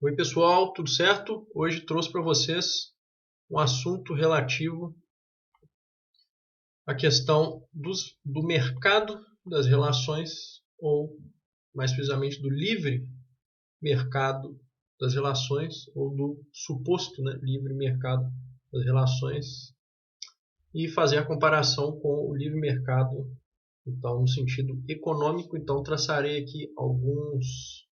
Oi pessoal, tudo certo? Hoje trouxe para vocês um assunto relativo à questão do mercado das relações, ou mais precisamente do livre mercado das relações, ou do suposto, livre mercado das relações, e fazer a comparação com o livre mercado, então, no sentido econômico. Então, traçarei aqui alguns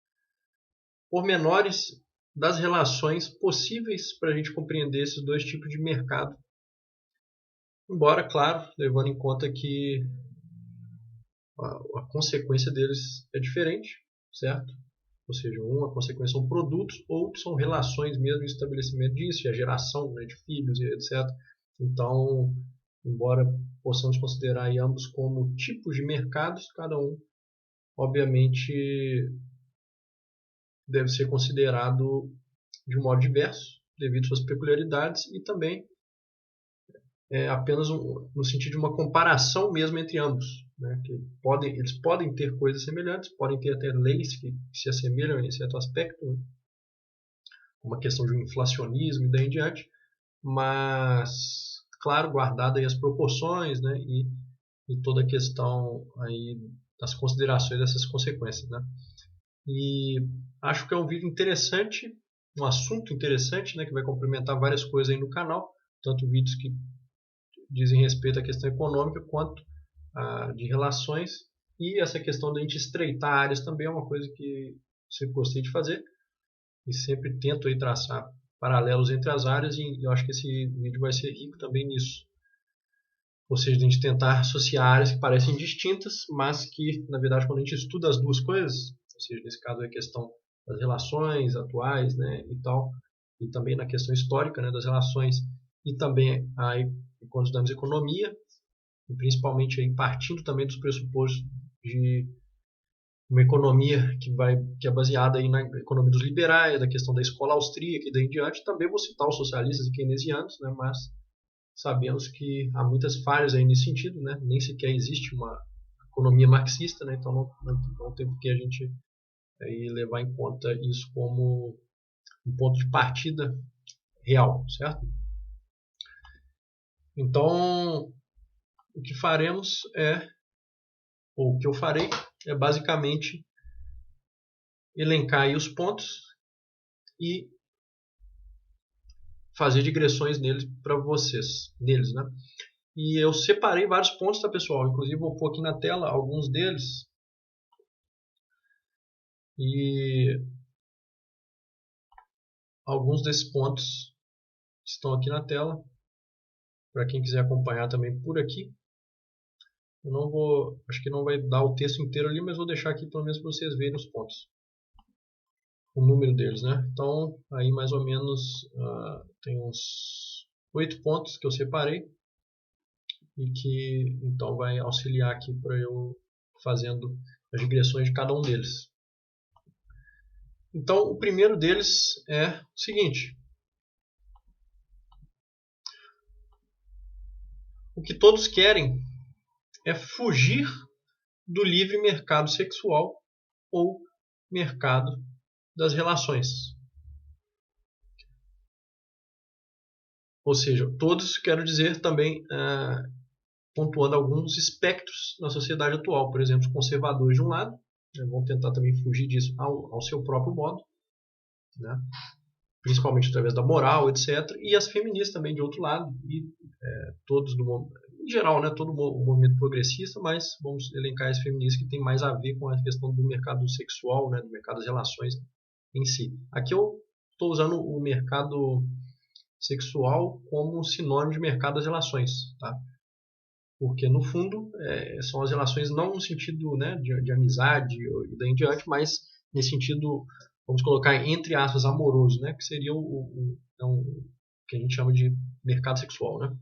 pormenores das relações possíveis para a gente compreender esses dois tipos de mercado. Embora, claro, levando em conta que a consequência deles é diferente, certo? Ou seja, a consequência são produtos, outros são relações mesmo de estabelecimento disso, e a geração de filhos e etc. Então, embora possamos considerar aí ambos como tipos de mercados, cada um, obviamente, deve ser considerado de um modo diverso, devido às suas peculiaridades, e também apenas no sentido de uma comparação mesmo entre ambos, né? Que eles podem ter coisas semelhantes, podem ter até leis que se assemelham em certo aspecto, né? Uma questão de um inflacionismo e daí em diante, mas, claro, guardada aí as proporções, né? E toda a questão aí das considerações dessas consequências, né? E acho que é um vídeo interessante, um assunto interessante, né, que vai complementar várias coisas aí no canal, tanto vídeos que dizem respeito à questão econômica quanto de relações, e essa questão da gente estreitar áreas também é uma coisa que sempre gostei de fazer e sempre tento aí traçar paralelos entre as áreas, e eu acho que esse vídeo vai ser rico também nisso. Ou seja, a gente tentar associar áreas que parecem distintas, mas que, na verdade, quando a gente estuda as duas coisas, ou seja, nesse caso é a questão das relações atuais, né, e tal, e também na questão histórica, né, das relações, e também aí, quando estudamos economia, e principalmente aí partindo também dos pressupostos de uma economia que é baseada aí na economia dos liberais, da questão da escola austríaca e daí em diante. Também vou citar os socialistas e keynesianos, né, mas sabemos que há muitas falhas aí nesse sentido, né? Nem sequer existe uma economia marxista, né? Então não tem por que a gente aí levar em conta isso como um ponto de partida real, certo? Então, o que faremos ou o que eu farei é basicamente elencar aí os pontos e fazer digressões neles para vocês, né? E eu separei vários pontos, tá, pessoal? Inclusive vou pôr aqui na tela alguns deles. E alguns desses pontos estão aqui na tela, para quem quiser acompanhar também por aqui. Eu não vou, acho que não vai dar o texto inteiro ali, mas vou deixar aqui pelo menos para vocês verem os pontos, o número deles, né? Então, aí mais ou menos tem uns 8 pontos que eu separei e que então vai auxiliar aqui para eu fazendo as digressões de cada um deles. Então, o primeiro deles é o seguinte: o que todos querem é fugir do livre mercado sexual ou mercado das relações. Ou seja, todos, quero dizer também, pontuando alguns espectros na sociedade atual. Por exemplo, os conservadores de um lado, vão tentar também fugir disso ao seu próprio modo, né? Principalmente através da moral, etc. E as feministas também de outro lado, e todos em geral, né, todo o movimento progressista, mas vamos elencar as feministas que tem mais a ver com a questão do mercado sexual, né, do mercado das relações em si. Aqui eu estou usando o mercado sexual como sinônimo de mercado das relações, tá? Porque no fundo são as relações não no sentido, né, de amizade e daí em diante, mas nesse sentido, vamos colocar entre aspas, amoroso, né, que seria o que a gente chama de mercado sexual, né?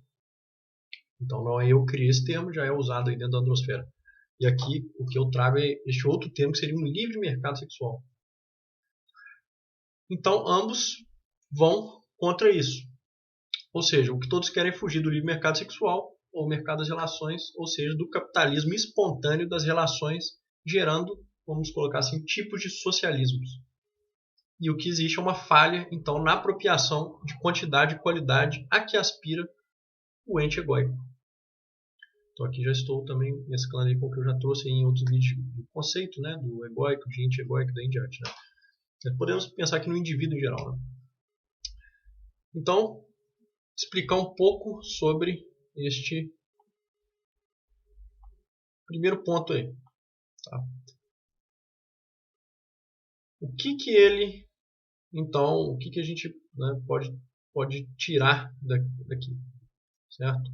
Então não é eu que criei esse termo, já é usado aí dentro da androsfera. E aqui o que eu trago é este outro termo que seria um livre mercado sexual. Então ambos vão contra isso. Ou seja, o que todos querem é fugir do livre mercado sexual ou mercado das relações, ou seja, do capitalismo espontâneo das relações, gerando, vamos colocar assim, tipos de socialismos. E o que existe é uma falha, então, na apropriação de quantidade e qualidade a que aspira o ente egóico. Então aqui já estou também mesclando aí com o que eu já trouxe em outros vídeos do conceito, né, do egóico, de ente egóico, daí em diante. Né? Podemos pensar aqui no indivíduo em geral. Né? Então, explicar um pouco sobre este primeiro ponto aí. Tá? O que ele, então, o que a gente, né, pode tirar daqui, certo?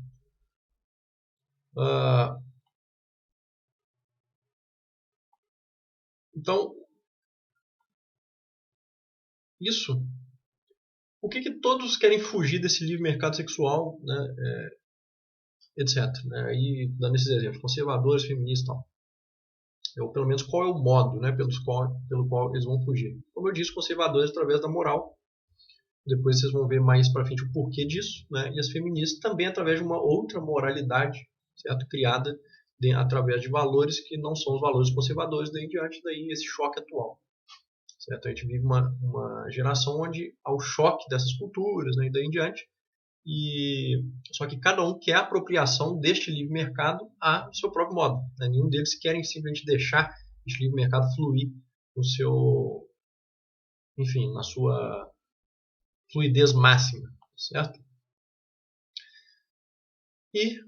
Então, isso, o que todos querem fugir desse livre mercado sexual, né, etc. Né? Aí, dando esses exemplos, conservadores, feministas e tal. Ou pelo menos qual é o modo, né, pelo qual eles vão fugir. Como eu disse, conservadores através da moral. Depois vocês vão ver mais para frente o porquê disso. Né? E as feministas também através de uma outra moralidade, certo? Criada através de valores que não são os valores conservadores, daí em diante daí esse choque atual. Certo? A gente vive uma geração onde há o choque dessas culturas, né, e daí em diante. Só que cada um quer a apropriação deste livre mercado a seu próprio modo. Né? Nenhum deles querem simplesmente deixar este livre mercado fluir no seu, enfim, na sua fluidez máxima, certo?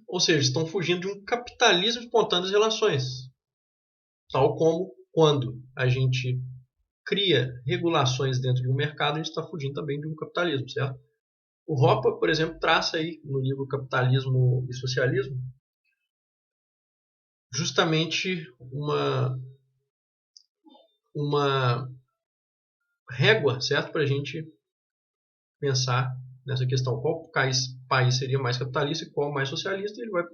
Ou seja, estão fugindo de um capitalismo espontâneo das relações, tal como quando a gente cria regulações dentro de um mercado, a gente está fugindo também de um capitalismo, certo? O Hoppe, por exemplo, traça aí no livro Capitalismo e Socialismo justamente uma régua, certo? Para a gente pensar nessa questão. Qual país seria mais capitalista e qual mais socialista? Ele vai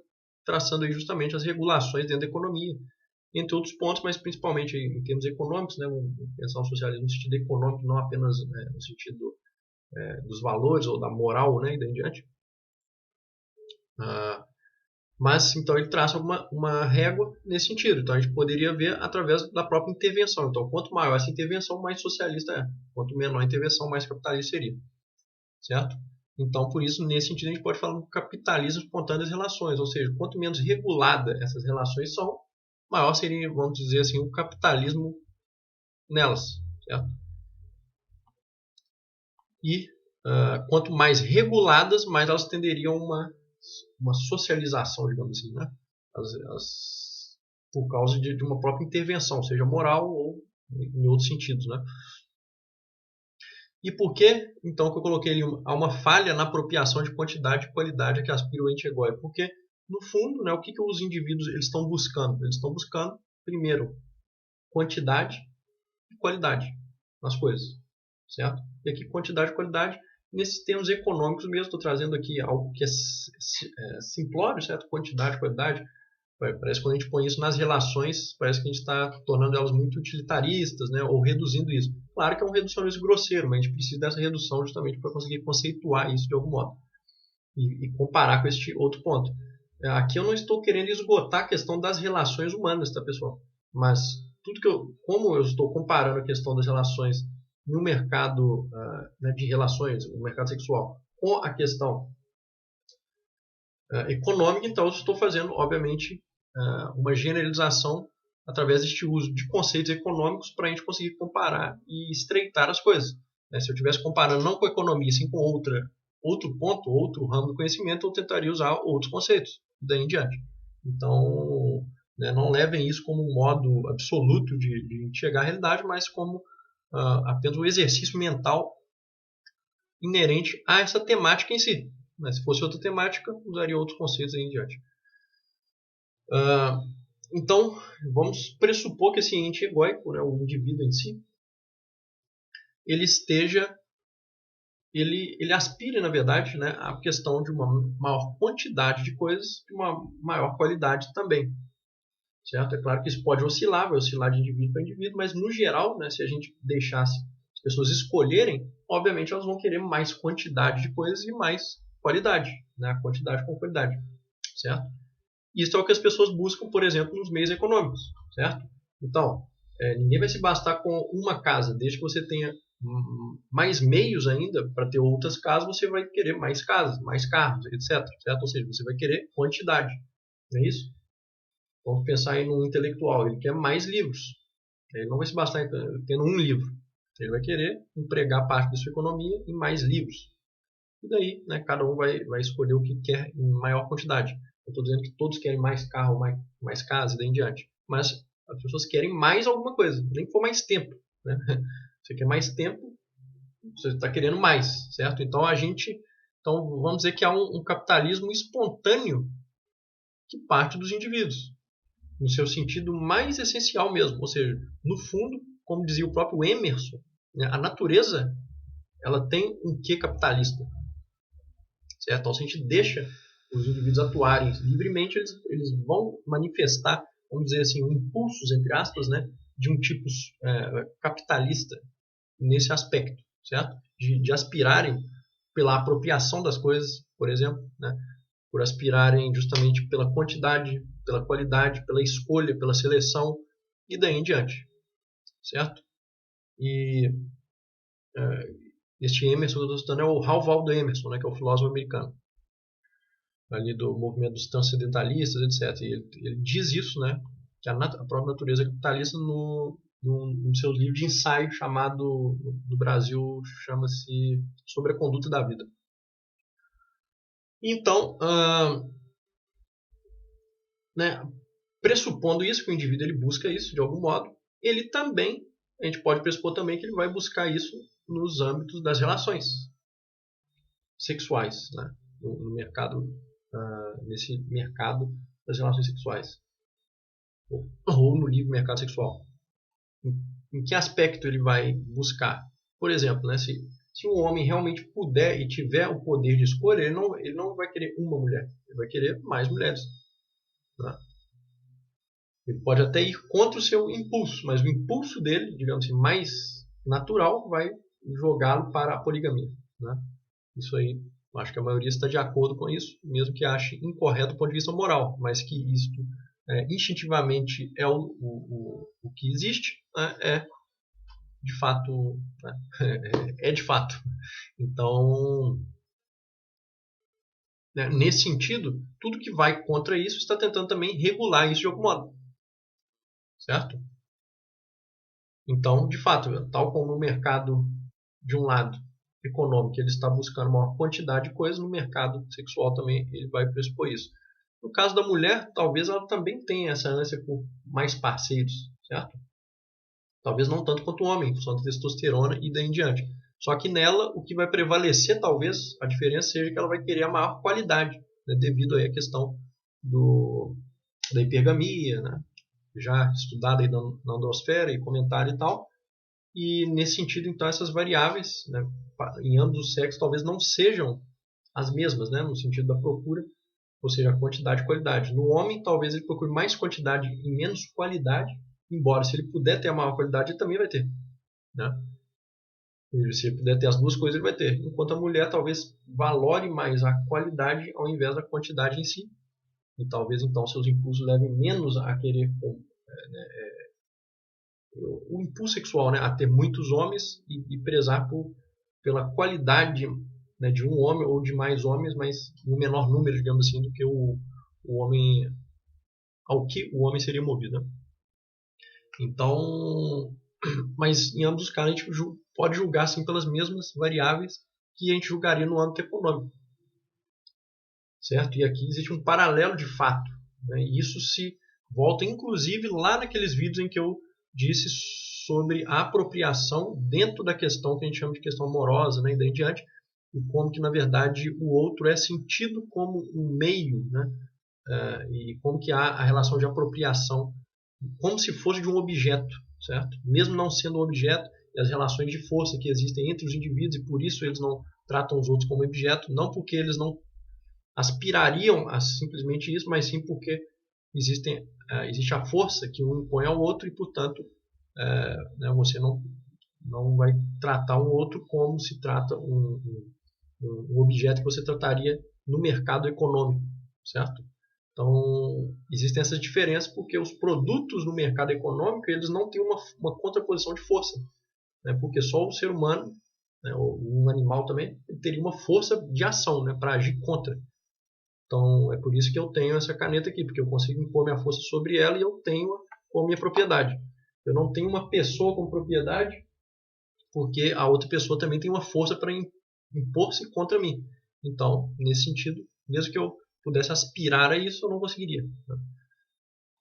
traçando aí justamente as regulações dentro da economia, entre outros pontos, mas principalmente em termos econômicos, né? Vamos pensar o socialismo no sentido econômico, não apenas no sentido dos valores ou da moral, né? E daí em diante. Mas, então, ele traça uma régua nesse sentido. Então, a gente poderia ver através da própria intervenção. Então, quanto maior essa intervenção, mais socialista é. Quanto menor a intervenção, mais capitalista seria. Certo? Então, por isso, nesse sentido, a gente pode falar do capitalismo espontâneo das relações. Ou seja, quanto menos regulada essas relações são, maior seria, vamos dizer assim, o capitalismo nelas. Certo? E quanto mais reguladas, mais elas tenderiam a uma socialização, digamos assim, né? Por causa de uma própria intervenção, seja moral ou em outros sentidos, né? E por que, então, que eu coloquei ali uma falha na apropriação de quantidade e qualidade a que aspira o ente egóico? Porque, no fundo, né, o que os indivíduos eles estão buscando? Eles estão buscando, primeiro, quantidade e qualidade nas coisas, certo? E aqui, quantidade e qualidade, nesses termos econômicos mesmo, estou trazendo aqui algo que é simplório, certo? Quantidade e qualidade. Parece que quando a gente põe isso nas relações, parece que a gente está tornando elas muito utilitaristas, né? Ou reduzindo isso. Claro que é um reducionismo grosseiro, mas a gente precisa dessa redução justamente para conseguir conceituar isso de algum modo. E comparar com este outro ponto. Aqui eu não estou querendo esgotar a questão das relações humanas, tá, pessoal? Mas como eu estou comparando a questão das relações no mercado né, de relações, o mercado sexual, com a questão econômica, então eu estou fazendo, obviamente, uma generalização através deste uso de conceitos econômicos para a gente conseguir comparar e estreitar as coisas. Se eu estivesse comparando não com a economia, sim com outro ponto, outro ramo do conhecimento, eu tentaria usar outros conceitos, daí em diante. Então, né, não levem isso como um modo absoluto de enxergar a realidade, mas como apenas um exercício mental inerente a essa temática em si. Mas se fosse outra temática, usaria outros conceitos aí em diante. Então, vamos pressupor que esse ente egóico, né, o indivíduo em si, ele aspire, na verdade, né, à questão de uma maior quantidade de coisas e uma maior qualidade também. Certo? É claro que isso pode oscilar, vai oscilar de indivíduo para indivíduo, mas no geral, né, se a gente deixasse as pessoas escolherem, obviamente elas vão querer mais quantidade de coisas e mais qualidade, né? Quantidade com qualidade, certo? Isso é o que as pessoas buscam, por exemplo, nos meios econômicos, certo? Então, ninguém vai se bastar com uma casa, desde que você tenha mais meios ainda para ter outras casas, você vai querer mais casas, mais carros, etc. Certo? Ou seja, você vai querer quantidade. Não é isso? Vamos pensar aí num intelectual. Ele quer mais livros. Ele não vai se bastar tendo um livro. Ele vai querer empregar parte da sua economia em mais livros. E daí, né, cada um vai escolher o que quer em maior quantidade. Eu estou dizendo que todos querem mais carro, mais casa e daí em diante. Mas as pessoas querem mais alguma coisa, nem que for mais tempo. Né? Você quer mais tempo, você está querendo mais, certo? Então vamos dizer que há um capitalismo espontâneo que parte dos indivíduos, no seu sentido mais essencial mesmo. Ou seja, no fundo, como dizia o próprio Emerson, né, a natureza ela tem um quê capitalista. Certo? Então, se a gente deixa os indivíduos atuarem livremente, eles vão manifestar, vamos dizer assim, impulsos, entre aspas, né, de um tipo capitalista nesse aspecto, certo? De aspirarem pela apropriação das coisas, por exemplo, né? Por aspirarem justamente pela quantidade, pela qualidade, pela escolha, pela seleção e daí em diante, certo? E este Emerson que eu estou citando é o Ralph Waldo Emerson, né, que é o filósofo americano, ali do movimento dos transcendentalistas, etc. E ele diz isso, né, que a própria natureza é capitalista no seu livro de ensaio chamado, no Brasil, chama-se Sobre a Conduta da Vida. Então, né, pressupondo isso, que o indivíduo ele busca isso de algum modo, ele também, a gente pode pressupor também que ele vai buscar isso nos âmbitos das relações sexuais, né, no mercado, nesse mercado das relações sexuais, ou no livre mercado sexual. Em que aspecto ele vai buscar? Por exemplo, né, se um homem realmente puder e tiver o poder de escolha, ele não vai querer uma mulher, ele vai querer mais mulheres. Né? Ele pode até ir contra o seu impulso, mas o impulso dele, digamos assim, mais natural, vai jogá-lo para a poligamia. Né? Isso aí, acho que a maioria está de acordo com isso, mesmo que ache incorreto do ponto de vista moral, mas que isto instintivamente é o que existe, né? É de fato, né? É de fato. Então, né, nesse sentido, tudo que vai contra isso está tentando também regular isso de algum modo, certo? Então, de fato, tal como no mercado, de um lado, econômico, ele está buscando maior quantidade de coisas, no mercado sexual também ele vai pressupor isso. No caso da mulher, talvez ela também tenha essa ânsia por mais parceiros, certo? Talvez não tanto quanto o homem, em função da testosterona e daí em diante. Só que nela, o que vai prevalecer, talvez, a diferença seja que ela vai querer a maior qualidade, né, devido aí à questão da hipergamia, né, já estudada aí na androsfera e comentário e tal. E nesse sentido, então, essas variáveis, né, em ambos os sexos, talvez não sejam as mesmas, né, no sentido da procura, ou seja, a quantidade e qualidade. No homem, talvez ele procure mais quantidade e menos qualidade, embora se ele puder ter a maior qualidade, ele também vai ter. Né? Se ele puder ter as duas coisas, ele vai ter. Enquanto a mulher talvez valore mais a qualidade ao invés da quantidade em si. E talvez então seus impulsos levem menos a querer o impulso sexual, né, a ter muitos homens e prezar pela qualidade, né, de um homem ou de mais homens, mas um menor número, digamos assim, do que o homem ao que o homem seria movido. Né? Então, mas em ambos os casos a gente pode julgar assim, pelas mesmas variáveis que a gente julgaria no âmbito econômico. Certo? E aqui existe um paralelo de fato. Né? E isso se volta inclusive lá naqueles vídeos em que eu disse sobre a apropriação dentro da questão que a gente chama de questão amorosa, né? E daí em diante, e como que na verdade o outro é sentido como um meio, né? E como que há a relação de apropriação como se fosse de um objeto, certo? Mesmo não sendo um objeto, e as relações de força que existem entre os indivíduos, e por isso eles não tratam os outros como objeto, não porque eles não aspirariam a simplesmente isso, mas sim porque existe a força que um impõe ao outro e, portanto, né, você não vai tratar um outro como se trata um objeto que você trataria no mercado econômico, certo? Então, existem essas diferenças porque os produtos no mercado econômico eles não têm uma contraposição de força. né, porque só o ser humano, né, ou um animal também, teria uma força de ação, né, para agir contra. Então é por isso que eu tenho essa caneta aqui, porque eu consigo impor minha força sobre ela e eu tenho como minha propriedade. Eu não tenho uma pessoa como propriedade, porque a outra pessoa também tem uma força para impor-se contra mim. Então, nesse sentido, mesmo que eu pudesse aspirar a isso, eu não conseguiria, né?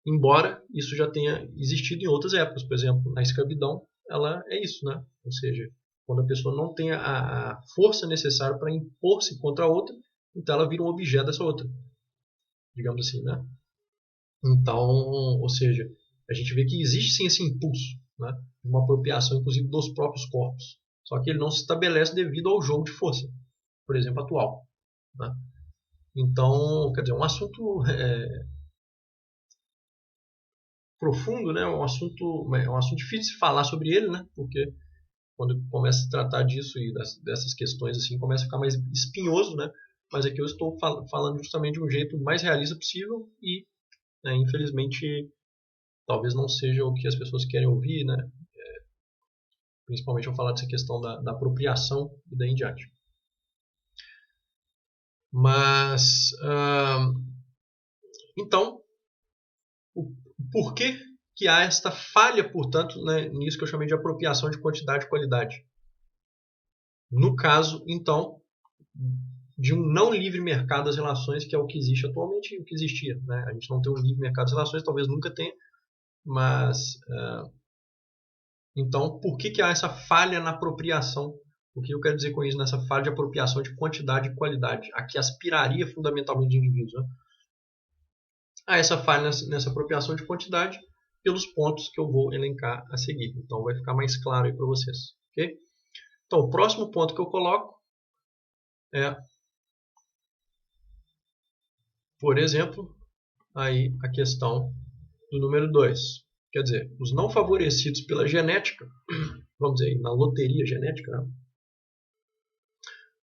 Embora isso já tenha existido em outras épocas. Por exemplo, na escravidão, ela é isso, né? Ou seja, quando a pessoa não tem a força necessária para impor-se contra a outra, então ela vira um objeto dessa outra, digamos assim, né? Então, ou seja, a gente vê que existe sim esse impulso, né, de uma apropriação, inclusive, dos próprios corpos. Só que ele não se estabelece devido ao jogo de força, por exemplo, atual, né? Então, quer dizer, é um assunto profundo, né? É um assunto difícil de falar sobre ele, né? Porque quando começa a se tratar disso e dessas questões assim, começa a ficar mais espinhoso, né? Mas aqui eu estou falando justamente de um jeito mais realista possível e, né, infelizmente, talvez não seja o que as pessoas querem ouvir, né? Principalmente eu falar dessa questão da apropriação e daí em diante. Mas, então, por que que há esta falha, portanto, né, nisso que eu chamei de apropriação de quantidade e qualidade? No caso, então, de um não livre mercado das relações, que é o que existe atualmente e o que existia, né? A gente não tem um livre mercado das relações, talvez nunca tenha, mas então por que há essa falha na apropriação? O que eu quero dizer com isso, nessa falha de apropriação de quantidade e qualidade, a que aspiraria fundamentalmente de indivíduos, né? Há essa falha nessa apropriação de quantidade pelos pontos que eu vou elencar a seguir. Então vai ficar mais claro aí para vocês, ok? Então o próximo ponto que eu coloco é, por exemplo, aí a questão do número 2. Quer dizer, os não favorecidos pela genética, vamos dizer, na loteria genética, né?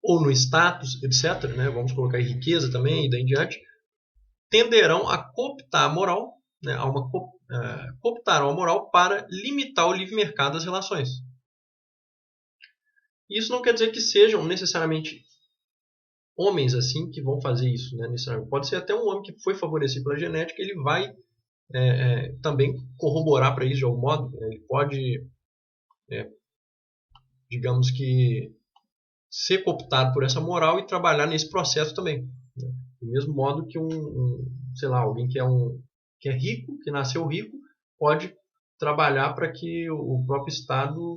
Ou no status, etc., né? Vamos colocar aí riqueza também e daí em diante, tenderão a cooptar a moral, né? Cooptarão a moral para limitar o livre mercado das relações. Isso não quer dizer que sejam necessariamente homens assim que vão fazer isso, né? Pode ser até um homem que foi favorecido pela genética, ele vai também corroborar para isso de algum modo. Ele pode, digamos que, ser cooptado por essa moral e trabalhar nesse processo também, né? Do mesmo modo que sei lá, alguém que é rico, que nasceu rico, pode trabalhar para que o próprio Estado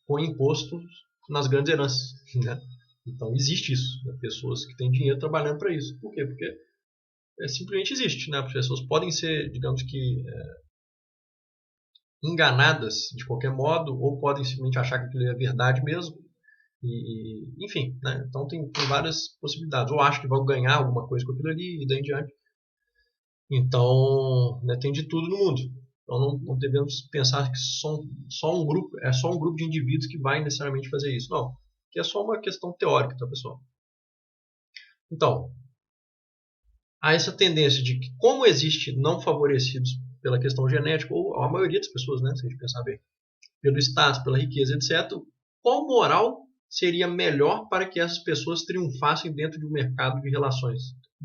ponha impostos nas grandes heranças, né? Então existe isso, né? Pessoas que têm dinheiro trabalhando para isso. Por quê? Porque simplesmente existe, né? As pessoas podem ser, digamos que, enganadas de qualquer modo, ou podem simplesmente achar que aquilo é verdade mesmo. Enfim, né? Então tem várias possibilidades. Ou acho que vão ganhar alguma coisa com aquilo ali e daí em diante. Então, né, tem de tudo no mundo. Então não devemos pensar que só um grupo de indivíduos que vai necessariamente fazer isso. Não, que é só uma questão teórica, tá, pessoal? Então, há essa tendência de que, como existe não favorecidos pela questão genética, ou a maioria das pessoas, né, se a gente pensar bem, pelo status, pela riqueza, etc., qual moral seria melhor para que essas pessoas triunfassem dentro de um mercado de relações?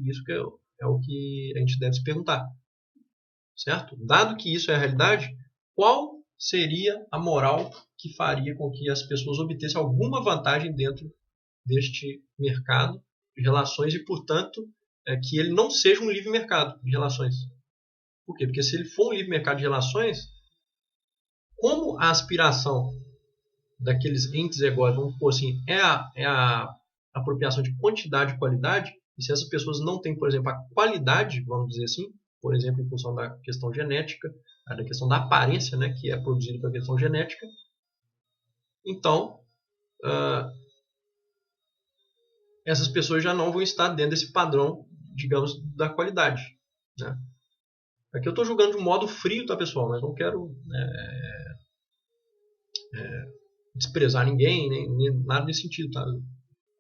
Isso que é o que a gente deve se perguntar, certo? Dado que isso é a realidade, qual seria a moral que faria com que as pessoas obtessem alguma vantagem dentro deste mercado de relações e, portanto, que ele não seja um livre mercado de relações? Por quê? Porque se ele for um livre mercado de relações, como a aspiração daqueles entes egóicos, vamos supor assim, é a apropriação de quantidade e qualidade, e se essas pessoas não têm, por exemplo, a qualidade, vamos dizer assim, por exemplo, em função da questão genética, da questão da aparência, né, que é produzida pela questão genética, então essas pessoas já não vão estar dentro desse padrão, digamos, da qualidade, né? Aqui eu estou julgando de um modo frio, tá, pessoal? Mas não quero desprezar ninguém, nem nada nesse sentido, tá?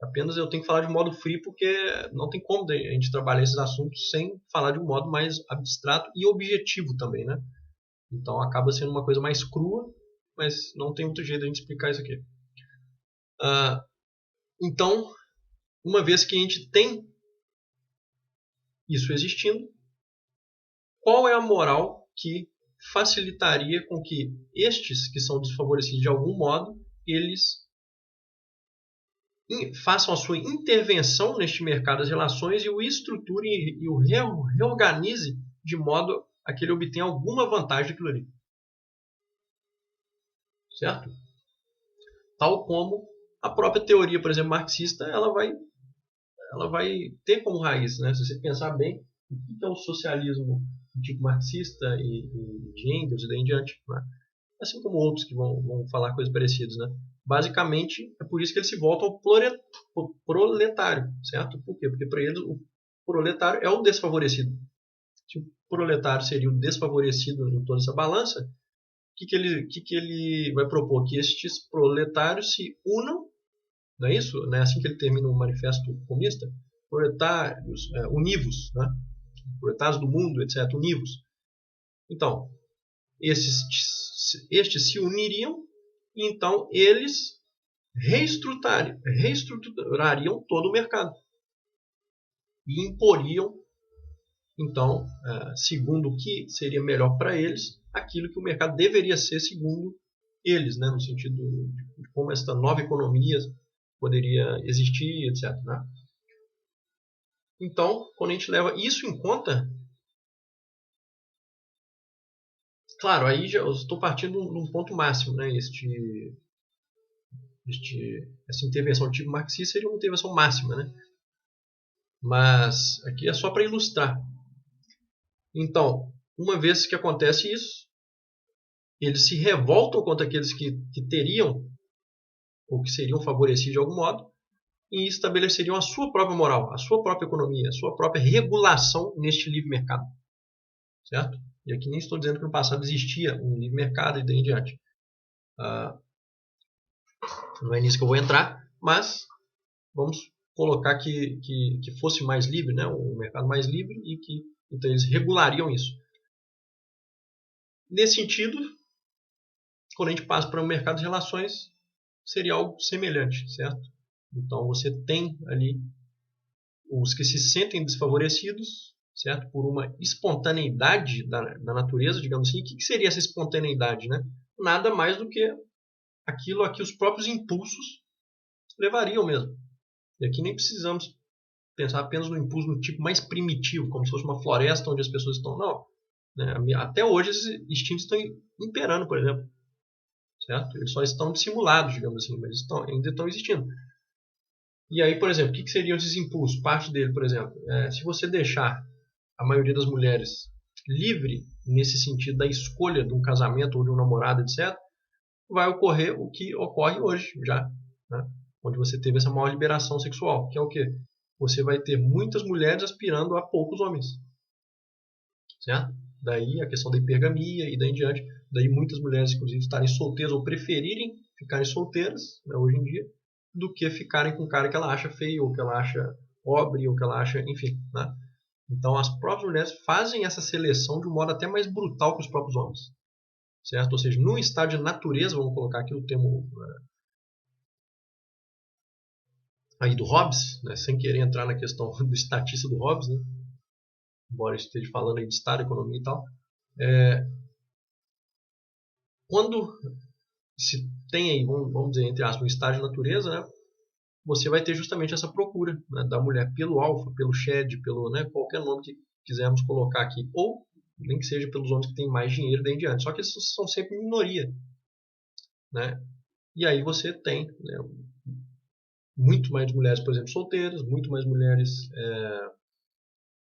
Apenas eu tenho que falar de modo frio porque não tem como a gente trabalhar esses assuntos sem falar de um modo mais abstrato e objetivo também, né? Então acaba sendo uma coisa mais crua, mas não tem outro jeito de a gente explicar isso aqui. Então, uma vez que a gente tem isso existindo, qual é a moral que facilitaria com que estes que são desfavorecidos de algum modo, eles façam a sua intervenção neste mercado das relações e o estruturem e o reorganize de modo a que ele obtenha alguma vantagem daquilo ali. Certo? Tal como a própria teoria, por exemplo, marxista, ela vai ter como raiz, né? Se você pensar bem, o que é o socialismo do tipo marxista e de Engels e daí em diante, né? Assim como outros que vão falar coisas parecidas, né? Basicamente, é por isso que eles se voltam ao proletário, certo? Por quê? Porque para eles o proletário é o desfavorecido. Se o proletário seria o desfavorecido em toda essa balança, o que ele vai propor? Que estes proletários se unam, não é isso? Não é assim que ele termina o manifesto comunista? Proletários, univos, né? Proletários do mundo, etc. Univos. Então, estes se uniriam e então eles reestruturariam todo o mercado e imporiam, então, segundo o que seria melhor para eles, aquilo que o mercado deveria ser segundo eles, né, no sentido de como esta nova economia poderia existir, etc. Né? Então, quando a gente leva isso em conta, claro, aí já eu estou partindo de um ponto máximo, né? Essa intervenção do tipo marxista seria uma intervenção máxima, né? Mas aqui é só para ilustrar. Então, uma vez que acontece isso, eles se revoltam contra aqueles que teriam ou que seriam favorecidos de algum modo e estabeleceriam a sua própria moral, a sua própria economia, a sua própria regulação neste livre mercado. Certo? E aqui nem estou dizendo que no passado existia um livre mercado e daí em diante. Não é nisso que eu vou entrar, mas vamos colocar que fosse mais livre, né? Um mercado mais livre e que então eles regulariam isso. Nesse sentido, quando a gente passa para o mercado de relações, seria algo semelhante, certo? Então você tem ali os que se sentem desfavorecidos, certo? Por uma espontaneidade da natureza, digamos assim. O que seria essa espontaneidade, né? Nada mais do que aquilo a que os próprios impulsos levariam mesmo. E aqui nem precisamos pensar apenas no impulso no tipo mais primitivo, como se fosse uma floresta onde as pessoas estão. Não. Né? Até hoje esses instintos estão imperando, por exemplo. Certo? Eles só estão dissimulados, digamos assim, mas ainda estão existindo. E aí, por exemplo, o que seriam esses impulsos? Parte dele, por exemplo, se você deixar a maioria das mulheres livre nesse sentido da escolha de um casamento ou de um namorado, etc., vai ocorrer o que ocorre hoje já, né? Onde você teve essa maior liberação sexual, que é o quê? Você vai ter muitas mulheres aspirando a poucos homens, certo? Daí a questão da hipergamia e daí em diante, daí muitas mulheres, inclusive, estarem solteiras ou preferirem ficarem solteiras, né, hoje em dia, do que ficarem com um cara que ela acha feio, ou que ela acha pobre, ou que ela acha, enfim, né? Então as próprias mulheres fazem essa seleção de um modo até mais brutal que os próprios homens, certo? Ou seja, num estado de natureza, vamos colocar aqui o termo aí do Hobbes, né, sem querer entrar na questão do estatista do Hobbes, né, embora esteja falando aí de Estado, economia e tal, quando se tem aí, vamos dizer, entre aspas, um estado de natureza, né, você vai ter justamente essa procura, né, da mulher pelo alfa, pelo shed, pelo, né, qualquer nome que quisermos colocar aqui, ou nem que seja pelos homens que têm mais dinheiro daí em diante, só que eles são sempre minoria, né, e aí você tem, né, muito mais mulheres, por exemplo, solteiras, muito mais mulheres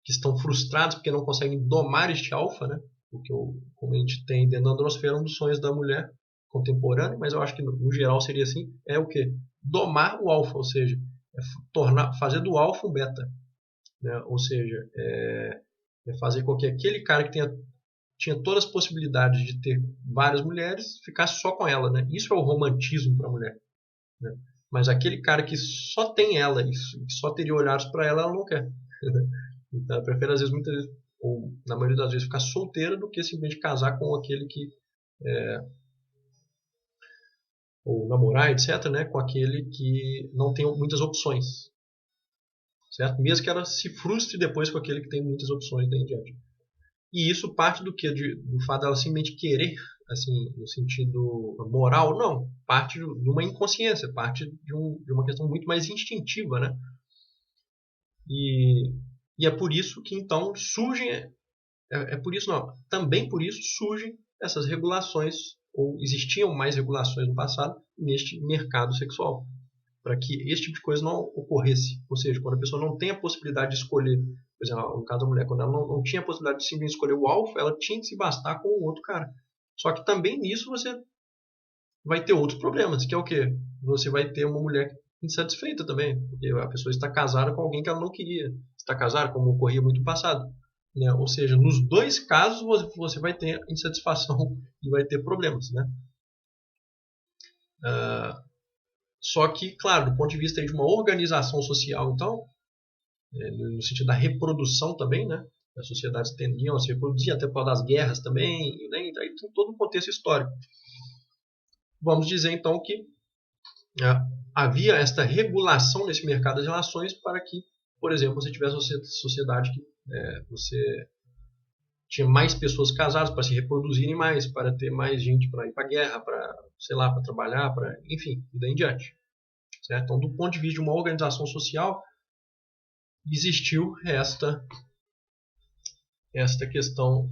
que estão frustradas porque não conseguem domar este alfa, né? Porque, como a gente tem dentro da androsfera, um dos sonhos da mulher contemporânea, mas eu acho que no geral seria assim, é o quê? Domar o alfa, ou seja, fazer do alfa um beta. Né? Ou seja, fazer com que aquele cara que tinha todas as possibilidades de ter várias mulheres ficasse só com ela. Né? Isso é o romantismo para a mulher. Né? Mas aquele cara que só tem ela e só teria olhares para ela, ela não quer. Então ela prefere, às vezes, muitas vezes, ou na maioria das vezes, ficar solteira do que simplesmente casar com aquele que ou namorar, etc., né, com aquele que não tem muitas opções, certo? Mesmo que ela se frustre depois com aquele que tem muitas opções daí em diante. E isso parte do que? Do fato dela simplesmente querer, assim, no sentido moral? Não. Parte de uma inconsciência, parte de uma questão muito mais instintiva, né? E é por isso que então surgem, por isso não, também por isso surgem essas regulações, ou existiam mais regulações no passado, neste mercado sexual, para que esse tipo de coisa não ocorresse. Ou seja, quando a pessoa não tem a possibilidade de escolher, por exemplo, no caso da mulher, quando ela não tinha a possibilidade de simplesmente escolher o alfa, ela tinha que se bastar com o outro cara. Só que também nisso você vai ter outros problemas, que é o quê? Você vai ter uma mulher insatisfeita também, porque a pessoa está casada com alguém que ela não queria estar casada, como ocorria muito no passado. Né? Ou seja, nos dois casos você vai ter insatisfação e vai ter problemas. Né? Só que, claro, do ponto de vista de uma organização social, então, no sentido da reprodução também, né? As sociedades tendiam a se reproduzir até por causa das guerras também, né? E daí tem todo um contexto histórico. Vamos dizer então que havia esta regulação nesse mercado das relações para que, por exemplo, você tivesse uma sociedade que você tinha mais pessoas casadas para se reproduzirem mais, para ter mais gente para ir para a guerra, para, sei lá, para trabalhar, para, enfim, e daí em diante. Certo? Então, do ponto de vista de uma organização social, existiu esta questão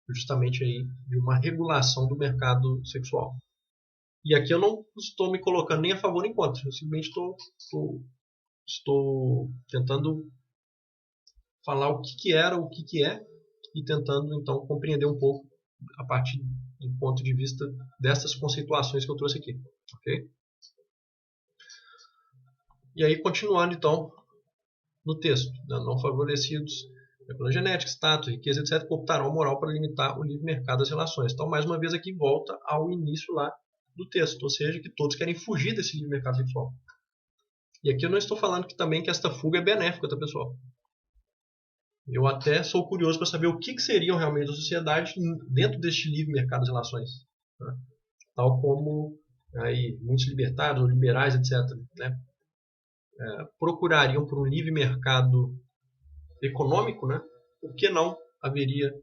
justamente aí de uma regulação do mercado sexual. E aqui eu não estou me colocando nem a favor nem contra, eu simplesmente estou tentando falar o que era, o que é, e tentando então compreender um pouco a partir do ponto de vista dessas conceituações que eu trouxe aqui. Ok? E aí, continuando então no texto, né? Não favorecidos pela genética, status, riqueza, etc., cooptarão a moral para limitar o livre mercado das relações. Então, mais uma vez aqui, volta ao início lá do texto, ou seja, que todos querem fugir desse livre mercado sexual. E aqui eu não estou falando que também que esta fuga é benéfica, tá, pessoal? Eu até sou curioso para saber o que seriam realmente as sociedades dentro deste livre mercado das relações. Né? Tal como aí, muitos libertários ou liberais, etc., né? Procurariam por um livre mercado econômico, né? Por que não haveria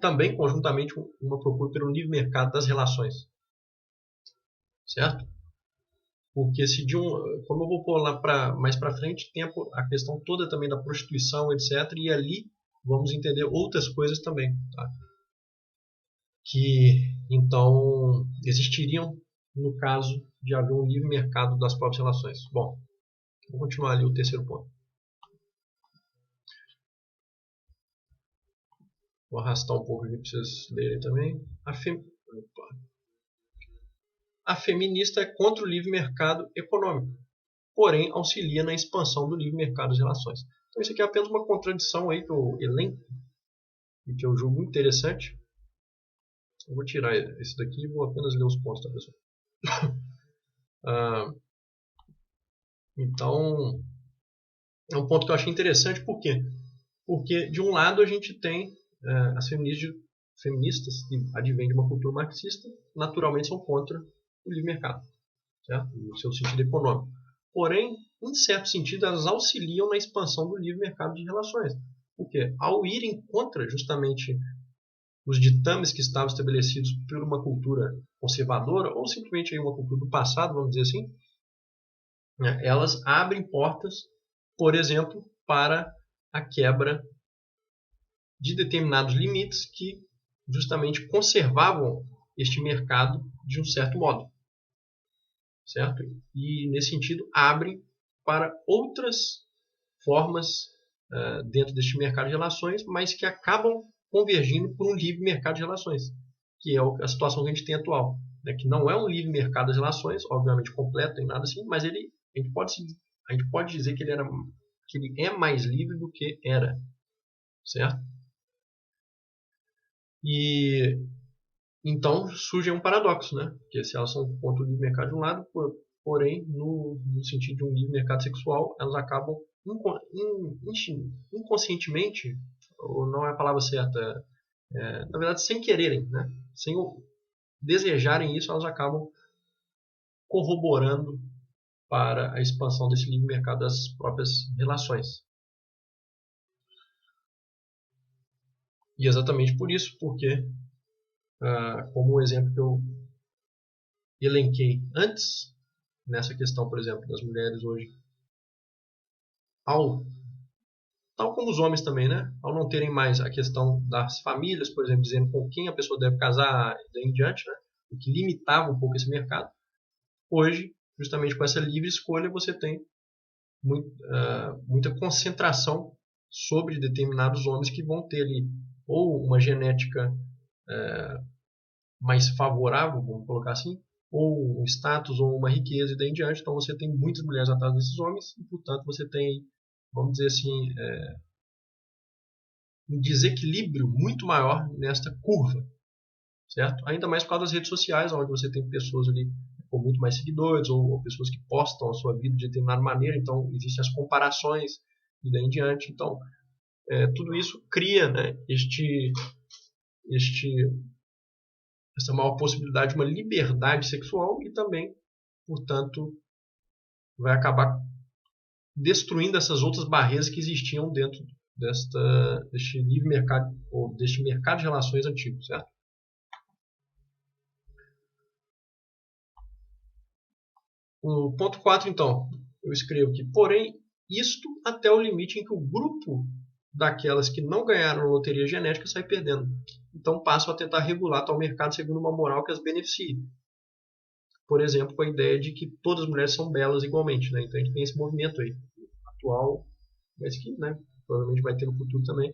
também conjuntamente uma procura pelo livre mercado das relações? Certo? Porque se como eu vou pôr lá mais para frente, tem a questão toda também da prostituição, etc. E ali vamos entender outras coisas também, tá? Que então existiriam no caso de haver um livre mercado das próprias relações. Bom, vou continuar ali o terceiro ponto. Vou arrastar um pouco aqui para vocês lerem também. A feminista é contra o livre mercado econômico, porém auxilia na expansão do livre mercado das relações. Então isso aqui é apenas uma contradição aí que eu elenco e que eu julgo interessante. Eu vou tirar esse daqui e vou apenas ler os pontos da pessoa. Então, é um ponto que eu achei interessante, por quê? Porque, de um lado, a gente tem as feministas que advêm de uma cultura marxista, naturalmente são contra o livre mercado, certo? No seu sentido econômico. Porém, em certo sentido, elas auxiliam na expansão do livre mercado de relações. Por quê? Ao irem contra justamente os ditames que estavam estabelecidos por uma cultura conservadora, ou simplesmente uma cultura do passado, vamos dizer assim, né, elas abrem portas, por exemplo, para a quebra de determinados limites que justamente conservavam este mercado de um certo modo. Certo? E, nesse sentido, abrem para outras formas dentro deste mercado de relações, mas que acabam convergindo por um livre mercado de relações, que é a situação que a gente tem atual. Né? Que não é um livre mercado das relações, obviamente completo, nem nada assim, mas a gente pode dizer que ele é mais livre do que era. Certo? E então surge um paradoxo, né? Porque se elas são contra o livre mercado de um lado, porém, no sentido de um livre mercado sexual, elas acabam inconscientemente, ou não é a palavra certa, na verdade, sem quererem, né? Sem desejarem isso, elas acabam corroborando para a expansão desse livre mercado das próprias relações. E exatamente por isso, porque, como o exemplo que eu elenquei antes, nessa questão, por exemplo, das mulheres hoje, tal como os homens também, né? Ao não terem mais a questão das famílias, por exemplo, dizendo com quem a pessoa deve casar e daí em diante, né? O que limitava um pouco esse mercado. Hoje, justamente com essa livre escolha, você tem muita concentração sobre determinados homens que vão ter ali ou uma genética mais favorável, vamos colocar assim, ou um status ou uma riqueza e daí em diante. Então você tem muitas mulheres atrás desses homens e, portanto, você tem, vamos dizer assim, um desequilíbrio muito maior nesta curva, certo? Ainda mais por causa das redes sociais, onde você tem pessoas ali com muito mais seguidores ou pessoas que postam a sua vida de determinada maneira, então existem as comparações e daí em diante. Então, tudo isso cria, né, essa maior possibilidade de uma liberdade sexual e também, portanto, vai acabar destruindo essas outras barreiras que existiam dentro deste livre mercado ou deste mercado de relações antigo, certo? O ponto 4, então, eu escrevo que, porém, isto até o limite em que o grupo daquelas que não ganharam a loteria genética sai perdendo. Então passam a tentar regular tal mercado segundo uma moral que as beneficie. Por exemplo, com a ideia de que todas as mulheres são belas igualmente, né? Então a gente tem esse movimento aí, atual, mas que, né, provavelmente vai ter no futuro também,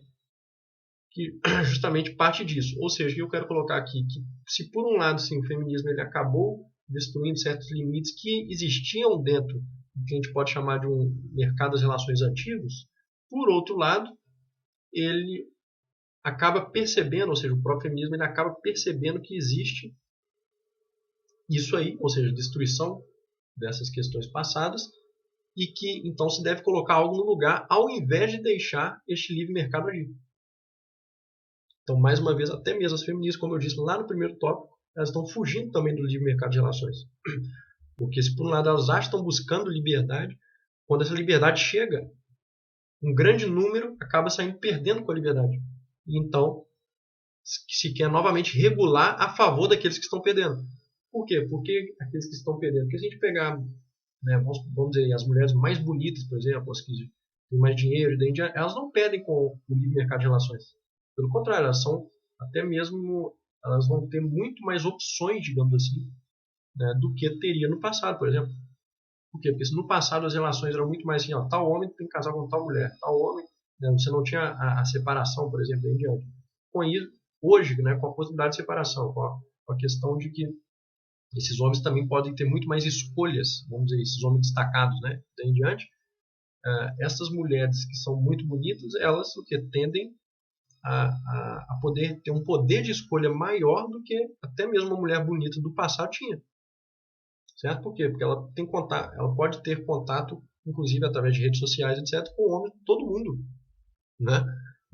que justamente parte disso. Ou seja, eu quero colocar aqui que, se por um lado sim, o feminismo ele acabou destruindo certos limites que existiam dentro do que a gente pode chamar de um mercado das relações antigos, por outro lado, ele acaba percebendo, ou seja, o próprio feminismo ele acaba percebendo que existe isso aí, ou seja, destruição dessas questões passadas, e que então se deve colocar algo no lugar ao invés de deixar este livre mercado agir. Então, mais uma vez, até mesmo as feministas, como eu disse lá no primeiro tópico, elas estão fugindo também do livre mercado de relações. Porque se por um lado elas já estão buscando liberdade, quando essa liberdade chega, um grande número acaba saindo perdendo com a liberdade. E então se quer novamente regular a favor daqueles que estão perdendo. Por quê? Porque aqueles que estão perdendo. Porque se a gente pegar, né, vamos dizer, as mulheres mais bonitas, por exemplo, as que têm mais dinheiro, elas não perdem com o livre mercado de relações. Pelo contrário, elas são até mesmo, elas vão ter muito mais opções, digamos assim, né, do que teria no passado, por exemplo. Por quê? Porque se no passado as relações eram muito mais assim, ó, tal homem tem que casar com tal mulher, tal homem, né, você não tinha a separação, por exemplo, daí em diante. Com isso, hoje, né, com a possibilidade de separação, com a questão de que esses homens também podem ter muito mais escolhas, vamos dizer, esses homens destacados, né, daí em diante, essas mulheres que são muito bonitas, elas o que tendem a poder ter um poder de escolha maior do que até mesmo uma mulher bonita do passado tinha. Certo? Por quê? Porque ela tem contato, ela pode ter contato, inclusive através de redes sociais, etc., com homens de todo mundo, né?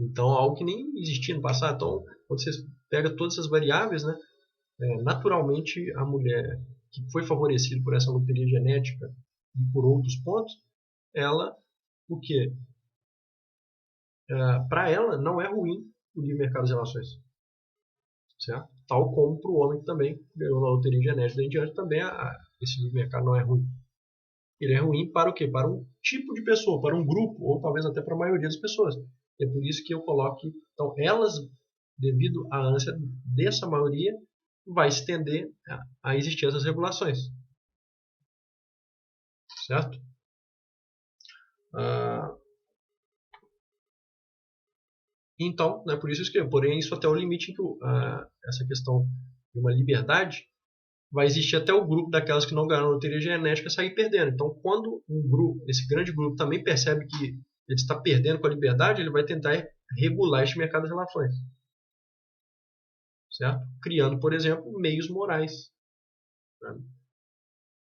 Então, algo que nem existia no passado. Então, quando você pega todas essas variáveis, né, naturalmente a mulher que foi favorecida por essa loteria genética e por outros pontos, ela, o quê? Para ela, não é ruim o livre mercado das relações. Certo? Tal como para o homem que também ganhou na loteria genética em diante, também esse livre mercado não é ruim. Ele é ruim para o quê? Para um tipo de pessoa, para um grupo, ou talvez até para a maioria das pessoas. É por isso que eu coloco que, então, elas, devido à ânsia dessa maioria, vai se tender a existir essas regulações. Certo? Então, né, por isso eu escrevo. Porém, isso até o limite em que essa questão de uma liberdade vai existir até o grupo daquelas que não ganharam loteria genética sair perdendo. Então, quando um grupo, esse grande grupo também percebe que ele está perdendo com a liberdade, ele vai tentar regular este mercado das relações. Certo? Criando, por exemplo, meios morais. Né?